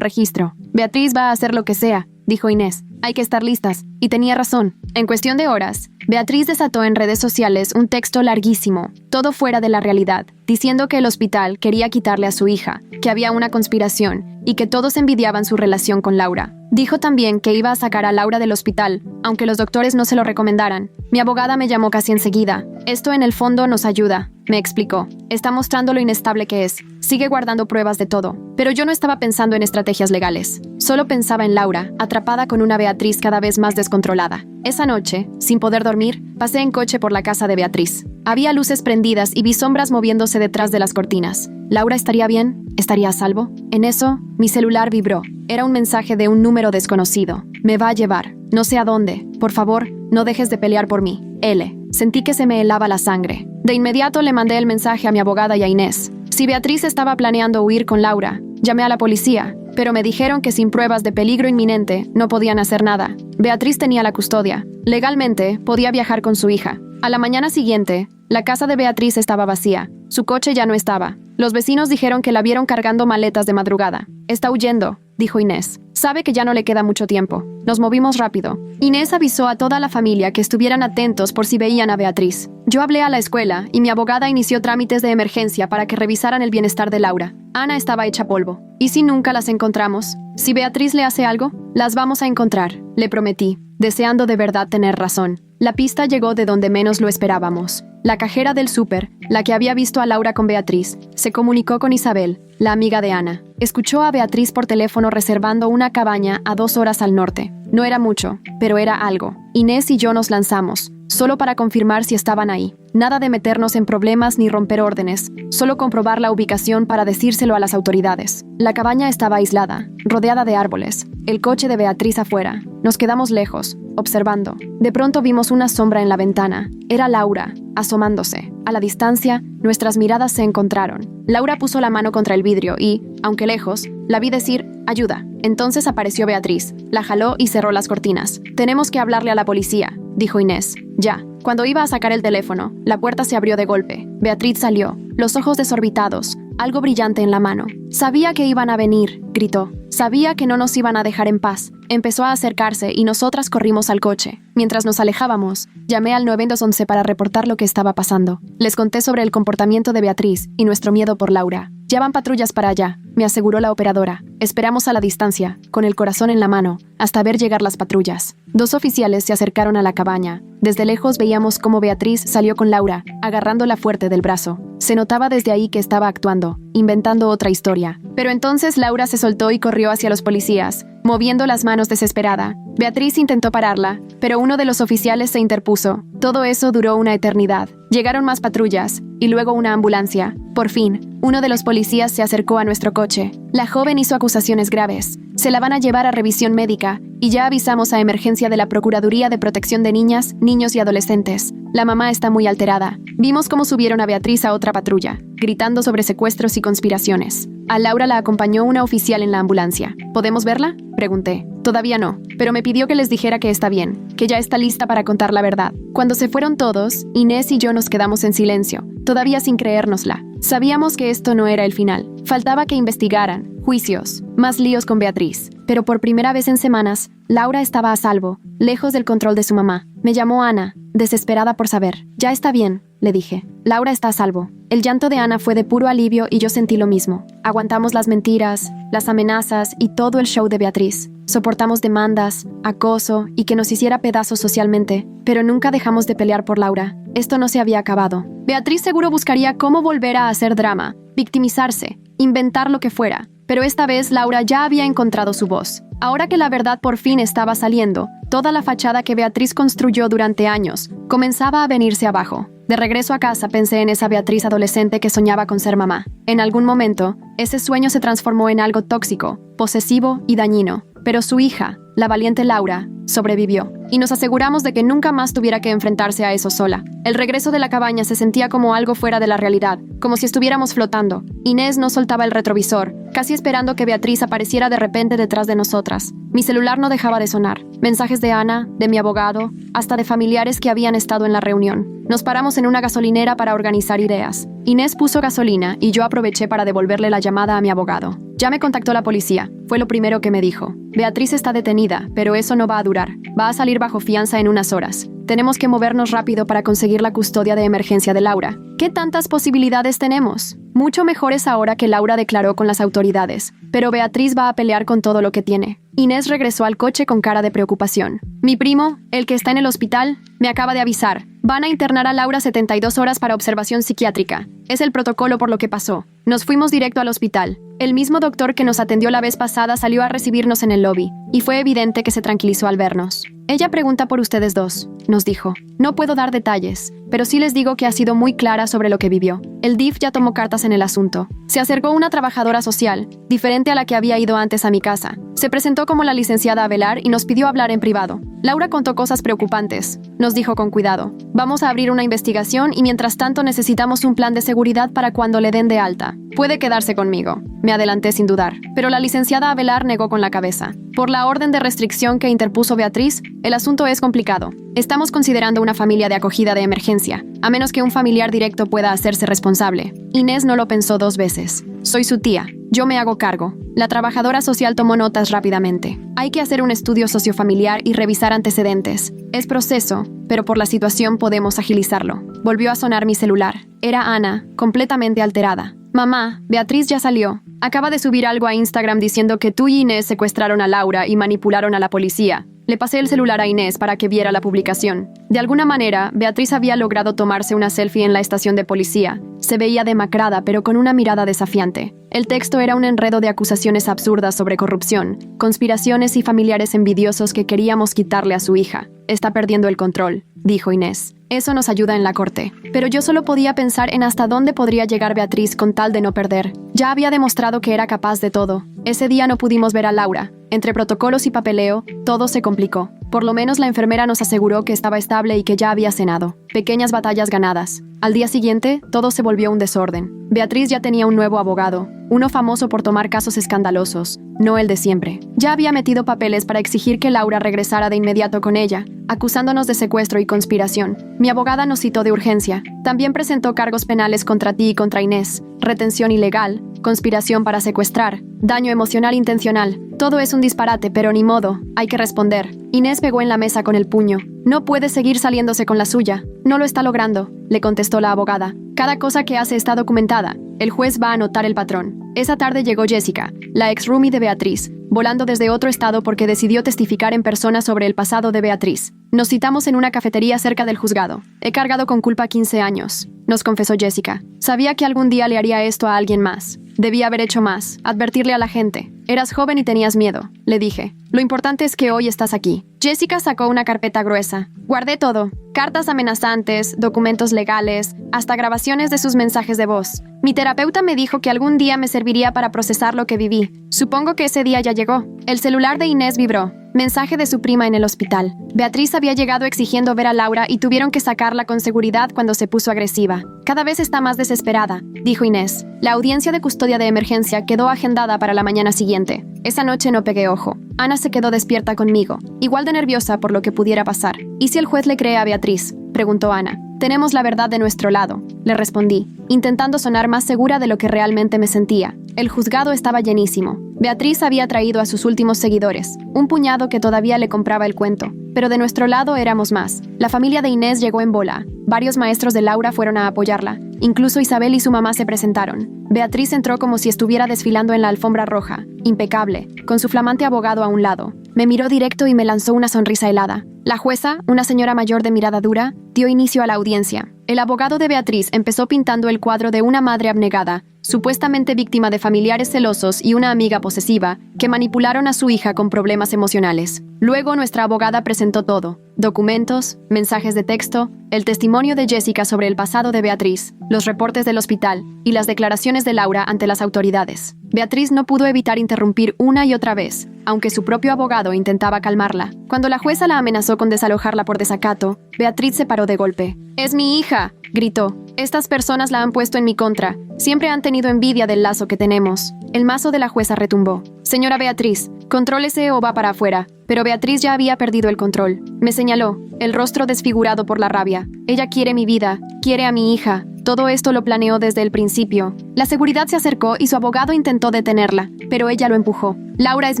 registro. «Beatriz va a hacer lo que sea», dijo Inés. «Hay que estar listas». Y tenía razón. En cuestión de horas, Beatriz desató en redes sociales un texto larguísimo, todo fuera de la realidad, diciendo que el hospital quería quitarle a su hija, que había una conspiración y que todos envidiaban su relación con Laura. Dijo también que iba a sacar a Laura del hospital, aunque los doctores no se lo recomendaran. Mi abogada me llamó casi enseguida. «Esto en el fondo nos ayuda», me explicó. «Está mostrando lo inestable que es. Sigue guardando pruebas de todo». Pero yo no estaba pensando en estrategias legales. Solo pensaba en Laura, atrapada con una Beatriz cada vez más descontrolada. Esa noche, sin poder dormir, pasé en coche por la casa de Beatriz. Había luces prendidas y vi sombras moviéndose detrás de las cortinas. ¿Laura estaría bien? ¿Estaría a salvo? En eso, mi celular vibró. Era un mensaje de un número desconocido. «Me va a llevar. No sé a dónde. Por favor, no dejes de pelear por mí. L». Sentí que se me helaba la sangre. De inmediato le mandé el mensaje a mi abogada y a Inés. Si Beatriz estaba planeando huir con Laura, llamé a la policía, pero me dijeron que sin pruebas de peligro inminente no podían hacer nada. Beatriz tenía la custodia. Legalmente, podía viajar con su hija. A la mañana siguiente, la casa de Beatriz estaba vacía. Su coche ya no estaba. Los vecinos dijeron que la vieron cargando maletas de madrugada. «Está huyendo», dijo Inés. «Sabe que ya no le queda mucho tiempo». Nos movimos rápido. Inés avisó a toda la familia que estuvieran atentos por si veían a Beatriz. Yo hablé a la escuela y mi abogada inició trámites de emergencia para que revisaran el bienestar de Laura. Ana estaba hecha polvo. ¿Y si nunca las encontramos? Si Beatriz le hace algo, las vamos a encontrar, le prometí, deseando de verdad tener razón. La pista llegó de donde menos lo esperábamos. La cajera del súper, la que había visto a Laura con Beatriz, se comunicó con Isabel, la amiga de Ana. Escuchó a Beatriz por teléfono reservando una cabaña a 2 horas al norte. No era mucho, pero era algo. Inés y yo nos lanzamos, solo para confirmar si estaban ahí. Nada de meternos en problemas ni romper órdenes, solo comprobar la ubicación para decírselo a las autoridades. La cabaña estaba aislada, rodeada de árboles, el coche de Beatriz afuera. Nos quedamos lejos, observando. De pronto vimos una sombra en la ventana. Era Laura, asomándose. A la distancia, nuestras miradas se encontraron. Laura puso la mano contra el vidrio y, aunque lejos, la vi decir: «Ayuda». Entonces apareció Beatriz, la jaló y cerró las cortinas. «Tenemos que hablarle a la policía», dijo Inés. «Ya». Cuando iba a sacar el teléfono, la puerta se abrió de golpe. Beatriz salió, los ojos desorbitados, algo brillante en la mano. «Sabía que iban a venir», gritó. «Sabía que no nos iban a dejar en paz». Empezó a acercarse y nosotras corrimos al coche. Mientras nos alejábamos, llamé al 911 para reportar lo que estaba pasando. Les conté sobre el comportamiento de Beatriz y nuestro miedo por Laura. «Ya van patrullas para allá», me aseguró la operadora. Esperamos a la distancia, con el corazón en la mano, hasta ver llegar las patrullas. 2 oficiales se acercaron a la cabaña. Desde lejos veíamos cómo Beatriz salió con Laura, agarrándola fuerte del brazo. Se notaba desde ahí que estaba actuando, inventando otra historia. Pero entonces Laura se soltó y corrió hacia los policías, moviendo las manos desesperada. Beatriz intentó pararla, pero uno de los oficiales se interpuso. Todo eso duró una eternidad. Llegaron más patrullas, y luego una ambulancia. Por fin, uno de los policías se acercó a nuestro coche. La joven hizo acusaciones graves. Se la van a llevar a revisión médica, y ya avisamos a emergencia de la Procuraduría de Protección de Niñas, Niños y Adolescentes. La mamá está muy alterada. Vimos cómo subieron a Beatriz a otra patrulla, gritando sobre secuestros y conspiraciones. A Laura la acompañó una oficial en la ambulancia. ¿Podemos verla?, pregunté. Todavía no, pero me pidió que les dijera que está bien, que ya está lista para contar la verdad. Cuando se fueron todos, Inés y yo nos quedamos en silencio, todavía sin creérnosla. Sabíamos que esto no era el final. Faltaba que investigaran, juicios, más líos con Beatriz. Pero por primera vez en semanas, Laura estaba a salvo, lejos del control de su mamá. Me llamó Ana, desesperada por saber. Ya está bien, le dije. Laura está a salvo. El llanto de Ana fue de puro alivio y yo sentí lo mismo. Aguantamos las mentiras, las amenazas y todo el show de Beatriz. Soportamos demandas, acoso y que nos hiciera pedazos socialmente, pero nunca dejamos de pelear por Laura. Esto no se había acabado. Beatriz seguro buscaría cómo volver a hacer drama, victimizarse, inventar lo que fuera. Pero esta vez Laura ya había encontrado su voz. Ahora que la verdad por fin estaba saliendo, toda la fachada que Beatriz construyó durante años comenzaba a venirse abajo. De regreso a casa pensé en esa Beatriz adolescente que soñaba con ser mamá. En algún momento, ese sueño se transformó en algo tóxico, posesivo y dañino. Pero su hija, la valiente Laura, sobrevivió, y nos aseguramos de que nunca más tuviera que enfrentarse a eso sola. El regreso de la cabaña se sentía como algo fuera de la realidad, como si estuviéramos flotando. Inés no soltaba el retrovisor, casi esperando que Beatriz apareciera de repente detrás de nosotras. Mi celular no dejaba de sonar. Mensajes de Ana, de mi abogado, hasta de familiares que habían estado en la reunión. Nos paramos en una gasolinera para organizar ideas. Inés puso gasolina y yo aproveché para devolverle la llamada a mi abogado. Ya me contactó la policía, fue lo primero que me dijo. Beatriz está detenida, pero eso no va a durar. Va a salir bajo fianza en unas horas. Tenemos que movernos rápido para conseguir la custodia de emergencia de Laura. ¿Qué tantas posibilidades tenemos? Mucho mejores ahora que Laura declaró con las autoridades, pero Beatriz va a pelear con todo lo que tiene. Inés regresó al coche con cara de preocupación. Mi primo, el que está en el hospital, me acaba de avisar. Van a internar a Laura 72 horas para observación psiquiátrica. Es el protocolo por lo que pasó. Nos fuimos directo al hospital. El mismo doctor que nos atendió la vez pasada salió a recibirnos en el lobby, y fue evidente que se tranquilizó al vernos. Ella pregunta por ustedes dos, nos dijo. No puedo dar detalles, pero sí les digo que ha sido muy clara sobre lo que vivió. El DIF ya tomó cartas en el asunto. Se acercó una trabajadora social, diferente a la que había ido antes a mi casa. Se presentó como la licenciada Avelar y nos pidió hablar en privado. Laura contó cosas preocupantes, nos dijo con cuidado. Vamos a abrir una investigación y mientras tanto necesitamos un plan de seguridad para cuando le den de alta. Puede quedarse conmigo. Me adelanté sin dudar, pero la licenciada Avelar negó con la cabeza. Por la orden de restricción que interpuso Beatriz, el asunto es complicado. Estamos considerando una familia de acogida de emergencia, a menos que un familiar directo pueda hacerse responsable. Inés no lo pensó 2 veces. Soy su tía. Yo me hago cargo. La trabajadora social tomó notas rápidamente. Hay que hacer un estudio sociofamiliar y revisar antecedentes. Es proceso, pero por la situación podemos agilizarlo. Volvió a sonar mi celular. Era Ana, completamente alterada. Mamá, Beatriz ya salió. Acaba de subir algo a Instagram diciendo que tú y Inés secuestraron a Laura y manipularon a la policía. Le pasé el celular a Inés para que viera la publicación. De alguna manera, Beatriz había logrado tomarse una selfie en la estación de policía. Se veía demacrada, pero con una mirada desafiante. El texto era un enredo de acusaciones absurdas sobre corrupción, conspiraciones y familiares envidiosos que queríamos quitarle a su hija. Está perdiendo el control, dijo Inés. Eso nos ayuda en la corte. Pero yo solo podía pensar en hasta dónde podría llegar Beatriz con tal de no perder. Ya había demostrado que era capaz de todo. Ese día no pudimos ver a Laura. Entre protocolos y papeleo, todo se complicó. Por lo menos la enfermera nos aseguró que estaba estable y que ya había cenado. Pequeñas batallas ganadas. Al día siguiente, todo se volvió un desorden. Beatriz ya tenía un nuevo abogado, uno famoso por tomar casos escandalosos, no el de siempre. Ya había metido papeles para exigir que Laura regresara de inmediato con ella, acusándonos de secuestro y conspiración. Mi abogada nos citó de urgencia. También presentó cargos penales contra ti y contra Inés, retención ilegal, conspiración para secuestrar, daño emocional intencional. Todo es un disparate, pero ni modo, hay que responder. Inés pegó en la mesa con el puño. No puede seguir saliéndose con la suya. No lo está logrando, le contestó la abogada. Cada cosa que hace está documentada. El juez va a anotar el patrón. Esa tarde llegó Jessica, la ex roomie de Beatriz, volando desde otro estado porque decidió testificar en persona sobre el pasado de Beatriz. Nos citamos en una cafetería cerca del juzgado. He cargado con culpa 15 años, nos confesó Jessica. Sabía que algún día le haría esto a alguien más. Debía haber hecho más, advertirle a la gente. Eras joven y tenías miedo, le dije. Lo importante es que hoy estás aquí. Jessica sacó una carpeta gruesa. Guardé todo. Cartas amenazantes, documentos legales, hasta grabaciones de sus mensajes de voz. Mi terapeuta me dijo que algún día me serviría para procesar lo que viví. Supongo que ese día ya llegó. El celular de Inés vibró. Mensaje de su prima en el hospital. Beatriz había llegado exigiendo ver a Laura y tuvieron que sacarla con seguridad cuando se puso agresiva. Cada vez está más desesperada, dijo Inés. La audiencia de custodia de emergencia quedó agendada para la mañana siguiente. Esa noche no pegué ojo. Ana se quedó despierta conmigo, igual de nerviosa por lo que pudiera pasar. ¿Y si el juez le cree a Beatriz?, preguntó Ana. Tenemos la verdad de nuestro lado, le respondí, intentando sonar más segura de lo que realmente me sentía. El juzgado estaba llenísimo. Beatriz había traído a sus últimos seguidores, un puñado que todavía le compraba el cuento. pero de nuestro lado éramos más. La familia de Inés llegó en bola. Varios maestros de Laura fueron a apoyarla. Incluso Isabel y su mamá se presentaron. Beatriz entró como si estuviera desfilando en la alfombra roja, impecable, con su flamante abogado a un lado. Me miró directo y me lanzó una sonrisa helada. La jueza, una señora mayor de mirada dura, dio inicio a la audiencia. El abogado de Beatriz empezó pintando el cuadro de una madre abnegada, supuestamente víctima de familiares celosos y una amiga posesiva, que manipularon a su hija con problemas emocionales. Luego nuestra abogada presentó todo: documentos, mensajes de texto, el testimonio de Jessica sobre el pasado de Beatriz, los reportes del hospital y las declaraciones de Laura ante las autoridades. Beatriz no pudo evitar interrumpir una y otra vez, aunque su propio abogado intentaba calmarla. Cuando la jueza la amenazó con desalojarla por desacato, Beatriz se paró de golpe. «¡Es mi hija!», gritó. «Estas personas la han puesto en mi contra. Siempre han tenido envidia del lazo que tenemos». El mazo de la jueza retumbó. «Señora Beatriz, contrólese o va para afuera». Pero Beatriz ya había perdido el control. Me señaló, el rostro desfigurado por la rabia. «Ella quiere mi vida, quiere a mi hija. Todo esto lo planeó desde el principio». La seguridad se acercó y su abogado intentó detenerla, pero ella lo empujó. «Laura es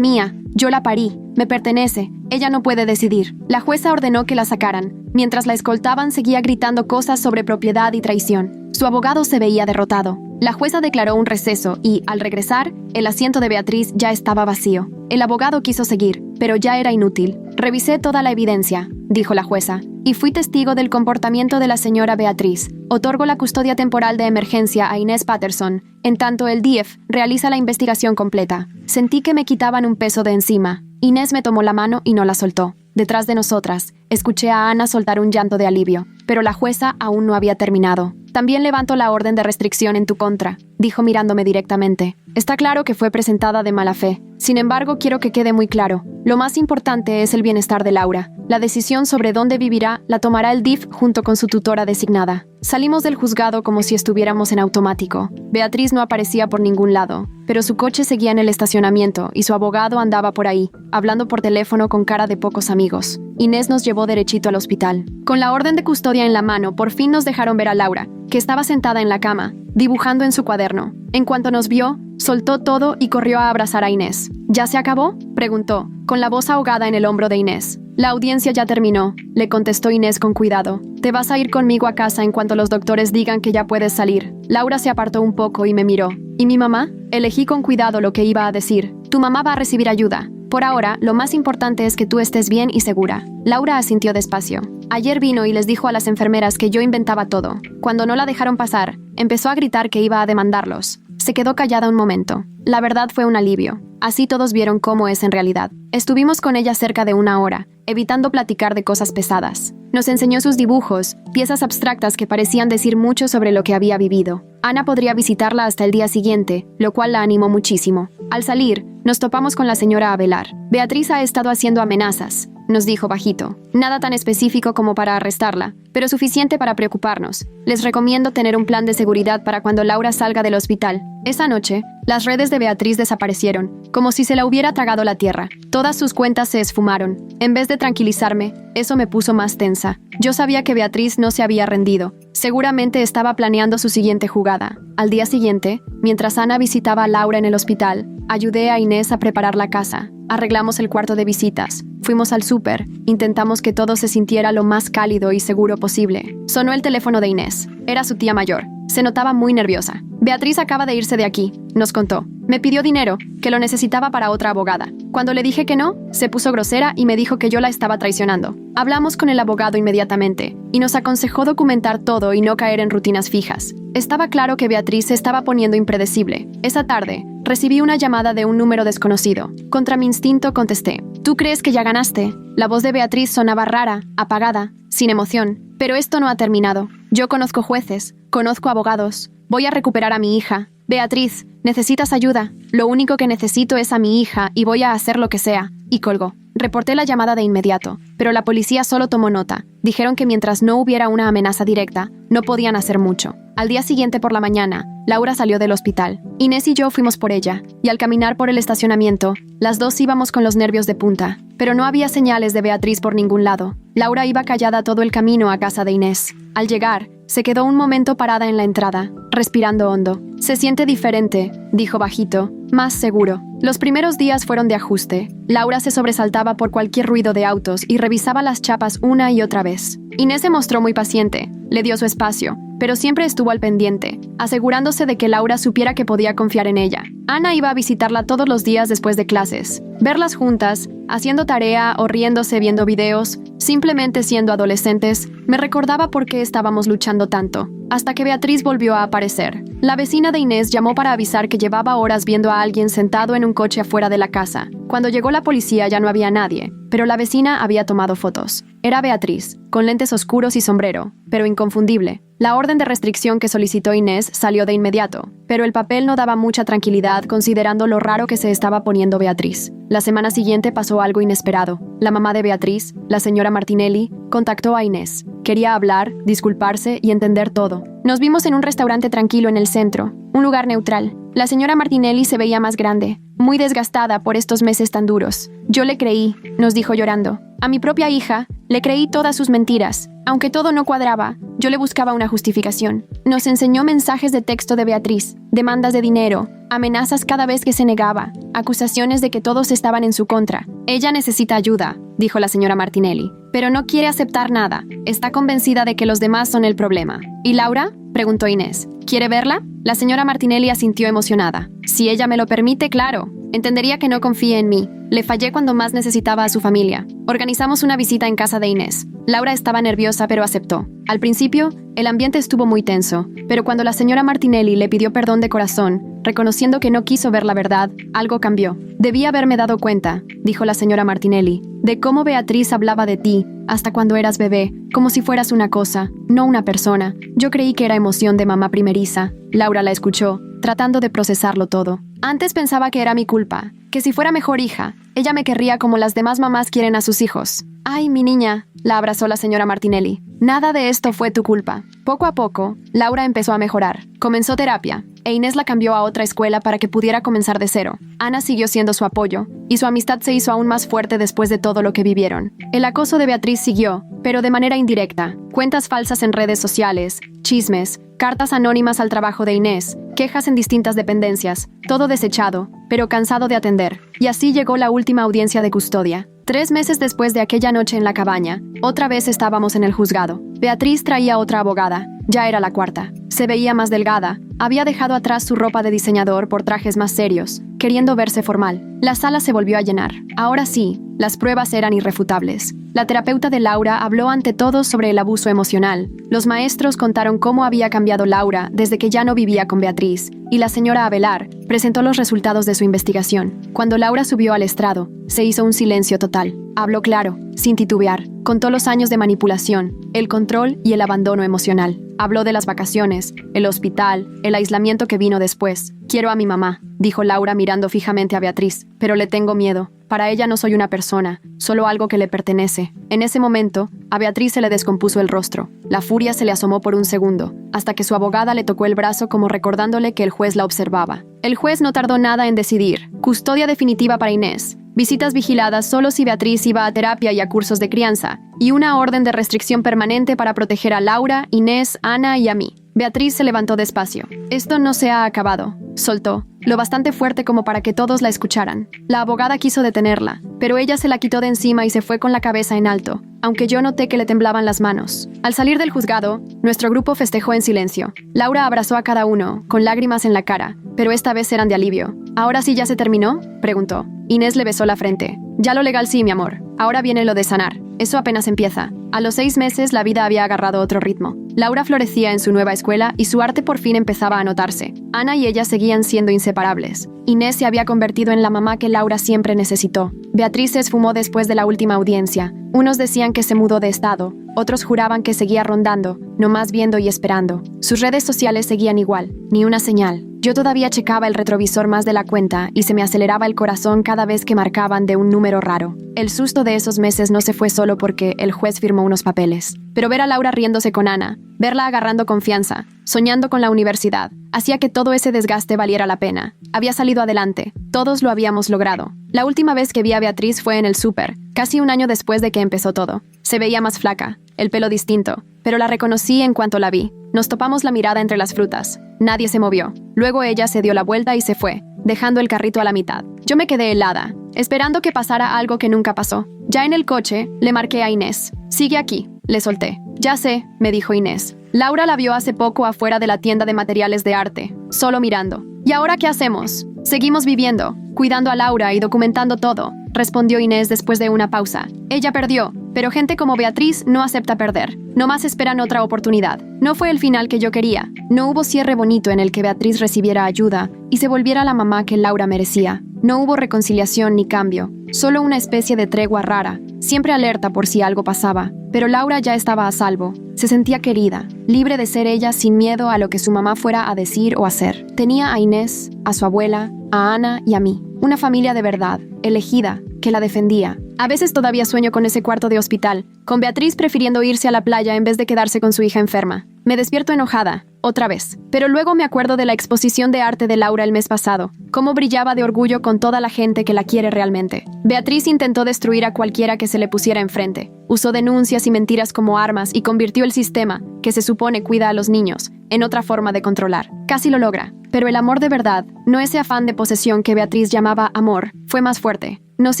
mía. Yo la parí. Me pertenece. Ella no puede decidir». La jueza ordenó que la sacaran. Mientras la escoltaban, seguía gritando cosas sobre propiedad y traición. Su abogado se veía derrotado. La jueza declaró un receso y, al regresar, el asiento de Beatriz ya estaba vacío. El abogado quiso seguir, pero ya era inútil. «Revisé toda la evidencia», dijo la jueza, «y fui testigo del comportamiento de la señora Beatriz. Otorgo la custodia temporal de emergencia a Inés Patterson, en tanto el DIEF realiza la investigación completa». Sentí que me quitaban un peso de encima. Inés me tomó la mano y no la soltó. Detrás de nosotras, escuché a Ana soltar un llanto de alivio, pero la jueza aún no había terminado. «También levanto la orden de restricción en tu contra», dijo mirándome directamente. «Está claro que fue presentada de mala fe. Sin embargo, quiero que quede muy claro. Lo más importante es el bienestar de Laura. La decisión sobre dónde vivirá la tomará el DIF junto con su tutora designada». Salimos del juzgado como si estuviéramos en automático. Beatriz no aparecía por ningún lado, pero su coche seguía en el estacionamiento y su abogado andaba por ahí, hablando por teléfono con cara de pocos amigos. Inés nos llevó derechito al hospital. Con la orden de custodia en la mano, por fin nos dejaron ver a Laura, que estaba sentada en la cama, dibujando en su cuaderno. En cuanto nos vio, soltó todo y corrió a abrazar a Inés. «¿Ya se acabó?», preguntó, con la voz ahogada en el hombro de Inés. «La audiencia ya terminó», le contestó Inés con cuidado. «Te vas a ir conmigo a casa en cuanto los doctores digan que ya puedes salir». Laura se apartó un poco y me miró. «¿Y mi mamá?». Elegí con cuidado lo que iba a decir. «Tu mamá va a recibir ayuda. Por ahora, lo más importante es que tú estés bien y segura». Laura asintió despacio. «Ayer vino y les dijo a las enfermeras que yo inventaba todo. Cuando no la dejaron pasar, empezó a gritar que iba a demandarlos». Se quedó callada un momento. La verdad fue un alivio. Así todos vieron cómo es en realidad. Estuvimos con ella cerca de 1 hora, evitando platicar de cosas pesadas. Nos enseñó sus dibujos, piezas abstractas que parecían decir mucho sobre lo que había vivido. Ana podría visitarla hasta el día siguiente, lo cual la animó muchísimo. Al salir, nos topamos con la señora Avelar. «Beatriz ha estado haciendo amenazas», nos dijo bajito. «Nada tan específico como para arrestarla, pero suficiente para preocuparnos. Les recomiendo tener un plan de seguridad para cuando Laura salga del hospital». Esa noche, las redes de Beatriz desaparecieron, como si se la hubiera tragado la tierra. Todas sus cuentas se esfumaron. En vez de tranquilizarme, eso me puso más tensa. Yo sabía que Beatriz no se había rendido. Seguramente estaba planeando su siguiente jugada. Al día siguiente, mientras Ana visitaba a Laura en el hospital, ayudé a Inés a preparar la casa. Arreglamos el cuarto de visitas. Fuimos al súper. Intentamos que todo se sintiera lo más cálido y seguro posible. Sonó el teléfono de Inés. Era su tía mayor. Se notaba muy nerviosa. «Beatriz acaba de irse de aquí», nos contó. «Me pidió dinero, que lo necesitaba para otra abogada. Cuando le dije que no, se puso grosera y me dijo que yo la estaba traicionando. Hablamos con el abogado inmediatamente y nos aconsejó documentar todo y no caer en rutinas fijas. Estaba claro que Beatriz se estaba poniendo impredecible. Esa tarde, recibí una llamada de un número desconocido. Contra mi instinto contesté. «¿Tú crees que ya ganaste?». La voz de Beatriz sonaba rara, apagada, sin emoción. «Pero esto no ha terminado. Yo conozco jueces, conozco abogados. Voy a recuperar a mi hija. Beatriz, necesitas ayuda. Lo único que necesito es a mi hija y voy a hacer lo que sea». Y colgó. Reporté la llamada de inmediato, pero la policía solo tomó nota. Dijeron que mientras no hubiera una amenaza directa, no podían hacer mucho. Al día siguiente por la mañana, Laura salió del hospital. Inés y yo fuimos por ella, y al caminar por el estacionamiento, las dos íbamos con los nervios de punta. Pero no había señales de Beatriz por ningún lado. Laura iba callada todo el camino a casa de Inés. Al llegar, se quedó un momento parada en la entrada, respirando hondo. «Se siente diferente», dijo bajito, «más seguro». Los primeros días fueron de ajuste. Laura se sobresaltaba por cualquier ruido de autos y revisaba las chapas una y otra vez. Inés se mostró muy paciente, le dio su espacio, pero siempre estuvo al pendiente, asegurándose de que Laura supiera que podía confiar en ella. Ana iba a visitarla todos los días después de clases. Verlas juntas, haciendo tarea o riéndose viendo videos, simplemente siendo adolescentes, me recordaba por qué estábamos luchando tanto. Hasta que Beatriz volvió a aparecer. La vecina de Inés llamó para avisar que llevaba horas viendo a alguien sentado en un coche afuera de la casa. Cuando llegó la policía ya no había nadie, pero la vecina había tomado fotos. Era Beatriz, con lentes oscuros y sombrero, pero inconfundible. La orden de restricción que solicitó Inés salió de inmediato, pero el papel no daba mucha tranquilidad considerando lo raro que se estaba poniendo Beatriz. La semana siguiente pasó algo inesperado. La mamá de Beatriz, la señora Martinelli, contactó a Inés. Quería hablar, disculparse y entender todo. Nos vimos en un restaurante tranquilo en el centro, un lugar neutral. La señora Martinelli se veía más grande, muy desgastada por estos meses tan duros. Yo le creí, nos dijo llorando. A mi propia hija, le creí todas sus mentiras. Aunque todo no cuadraba, yo le buscaba una justificación. Nos enseñó mensajes de texto de Beatriz, demandas de dinero, amenazas cada vez que se negaba, acusaciones de que todos estaban en su contra. Ella necesita ayuda, dijo la señora Martinelli, pero no quiere aceptar nada. Está convencida de que los demás son el problema. ¿Y Laura?, preguntó Inés. ¿Quiere verla? La señora Martinelli asintió emocionada. Si ella me lo permite, claro. Entendería que no confíe en mí. Le fallé cuando más necesitaba a su familia. Organizamos una visita en casa de Inés. Laura estaba nerviosa, pero aceptó. Al principio, el ambiente estuvo muy tenso, pero cuando la señora Martinelli le pidió perdón de corazón, reconociendo que no quiso ver la verdad, algo cambió. Debí haberme dado cuenta, dijo la señora Martinelli, de cómo Beatriz hablaba de ti, hasta cuando eras bebé, como si fueras una cosa, no una persona. Yo creí que era emoción de mamá primeriza. Laura la escuchó, tratando de procesarlo todo. Antes pensaba que era mi culpa, que si fuera mejor hija, ella me querría como las demás mamás quieren a sus hijos. «Ay, mi niña», la abrazó la señora Martinelli. «Nada de esto fue tu culpa». Poco a poco, Laura empezó a mejorar. Comenzó terapia, e Inés la cambió a otra escuela para que pudiera comenzar de cero. Ana siguió siendo su apoyo, y su amistad se hizo aún más fuerte después de todo lo que vivieron. El acoso de Beatriz siguió, pero de manera indirecta. Cuentas falsas en redes sociales, chismes, cartas anónimas al trabajo de Inés, quejas en distintas dependencias, todo desechado, pero cansado de atender. Y así llegó la última audiencia de custodia. 3 meses después de aquella noche en la cabaña, otra vez estábamos en el juzgado. Beatriz traía otra abogada, ya era la cuarta. Se veía más delgada, había dejado atrás su ropa de diseñador por trajes más serios, queriendo verse formal. La sala se volvió a llenar. Ahora sí, las pruebas eran irrefutables. La terapeuta de Laura habló ante todos sobre el abuso emocional. Los maestros contaron cómo había cambiado Laura desde que ya no vivía con Beatriz, y la señora Avelar presentó los resultados de su investigación. Cuando Laura subió al estrado, se hizo un silencio total. Habló claro, sin titubear. Contó los años de manipulación, el control y el abandono emocional. Habló de las vacaciones, el hospital, el aislamiento que vino después. «Quiero a mi mamá», dijo Laura mirando fijamente a Beatriz, «pero le tengo miedo. Para ella no soy una persona, solo algo que le pertenece». En ese momento, a Beatriz se le descompuso el rostro. La furia se le asomó por un segundo, hasta que su abogada le tocó el brazo como recordándole que el juez la observaba. El juez no tardó nada en decidir. Custodia definitiva para Inés. Visitas vigiladas solo si Beatriz iba a terapia y a cursos de crianza, y una orden de restricción permanente para proteger a Laura, Inés, Ana y a mí. Beatriz se levantó despacio. «Esto no se ha acabado», soltó, lo bastante fuerte como para que todos la escucharan. La abogada quiso detenerla, pero ella se la quitó de encima y se fue con la cabeza en alto, aunque yo noté que le temblaban las manos. Al salir del juzgado, nuestro grupo festejó en silencio. Laura abrazó a cada uno, con lágrimas en la cara, pero esta vez eran de alivio. «¿Ahora sí ya se terminó?», preguntó. Inés le besó la frente. «Ya lo legal sí, mi amor. Ahora viene lo de sanar. Eso apenas empieza». A los 6 meses la vida había agarrado otro ritmo. Laura florecía en su nueva escuela y su arte por fin empezaba a notarse. Ana y ella seguían siendo inseparables. Inés se había convertido en la mamá que Laura siempre necesitó. Beatriz se esfumó después de la última audiencia. Unos decían que se mudó de estado, otros juraban que seguía rondando, nomás viendo y esperando. Sus redes sociales seguían igual, ni una señal. Yo todavía checaba el retrovisor más de la cuenta y se me aceleraba el corazón cada vez que marcaban de un número raro. El susto de esos meses no se fue solo porque el juez firmó unos papeles. Pero ver a Laura riéndose con Ana, verla agarrando confianza, soñando con la universidad, hacía que todo ese desgaste valiera la pena. Había salido adelante, todos lo habíamos logrado. La última vez que vi a Beatriz fue en el súper, casi un año después de que empezó todo. Se veía más flaca, el pelo distinto, pero la reconocí en cuanto la vi. Nos topamos la mirada entre las frutas. Nadie se movió. Luego ella se dio la vuelta y se fue. dejando el carrito a la mitad. Yo me quedé helada, esperando que pasara algo que nunca pasó. Ya en el coche, le marqué a Inés. Sigue aquí, le solté. Ya sé, me dijo Inés. Laura la vio hace poco afuera de la tienda de materiales de arte, solo mirando. ¿Y ahora qué hacemos? Seguimos viviendo, cuidando a Laura y documentando todo, respondió Inés después de una pausa. Ella perdió, pero gente como Beatriz no acepta perder. Nomás esperan otra oportunidad. No fue el final que yo quería. No hubo cierre bonito en el que Beatriz recibiera ayuda y se volviera la mamá que Laura merecía. No hubo reconciliación ni cambio, solo una especie de tregua rara, siempre alerta por si algo pasaba. Pero Laura ya estaba a salvo. Se sentía querida, libre de ser ella sin miedo a lo que su mamá fuera a decir o hacer. Tenía a Inés, a su abuela, a Ana y a mí. Una familia de verdad, elegida, que la defendía. A veces todavía sueño con ese cuarto de hospital, con Beatriz prefiriendo irse a la playa en vez de quedarse con su hija enferma. Me despierto enojada, otra vez. Pero luego me acuerdo de la exposición de arte de Laura el mes pasado, cómo brillaba de orgullo con toda la gente que la quiere realmente. Beatriz intentó destruir a cualquiera que se le pusiera enfrente. Usó denuncias y mentiras como armas y convirtió el sistema, que se supone cuida a los niños, en otra forma de controlar. Casi lo logra. Pero el amor de verdad, no ese afán de posesión que Beatriz llamaba amor, fue más fuerte. Nos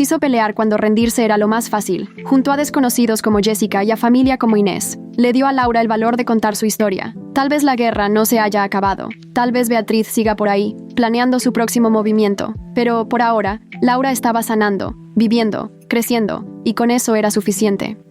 hizo pelear cuando rendirse era lo más fácil, junto a desconocidos como Jessica y a familia como Inés. Le dio a Laura el valor de contar su historia. Tal vez la guerra no se haya acabado. Tal vez Beatriz siga por ahí, planeando su próximo movimiento. Pero, por ahora, Laura estaba sanando, viviendo, creciendo, y con eso era suficiente.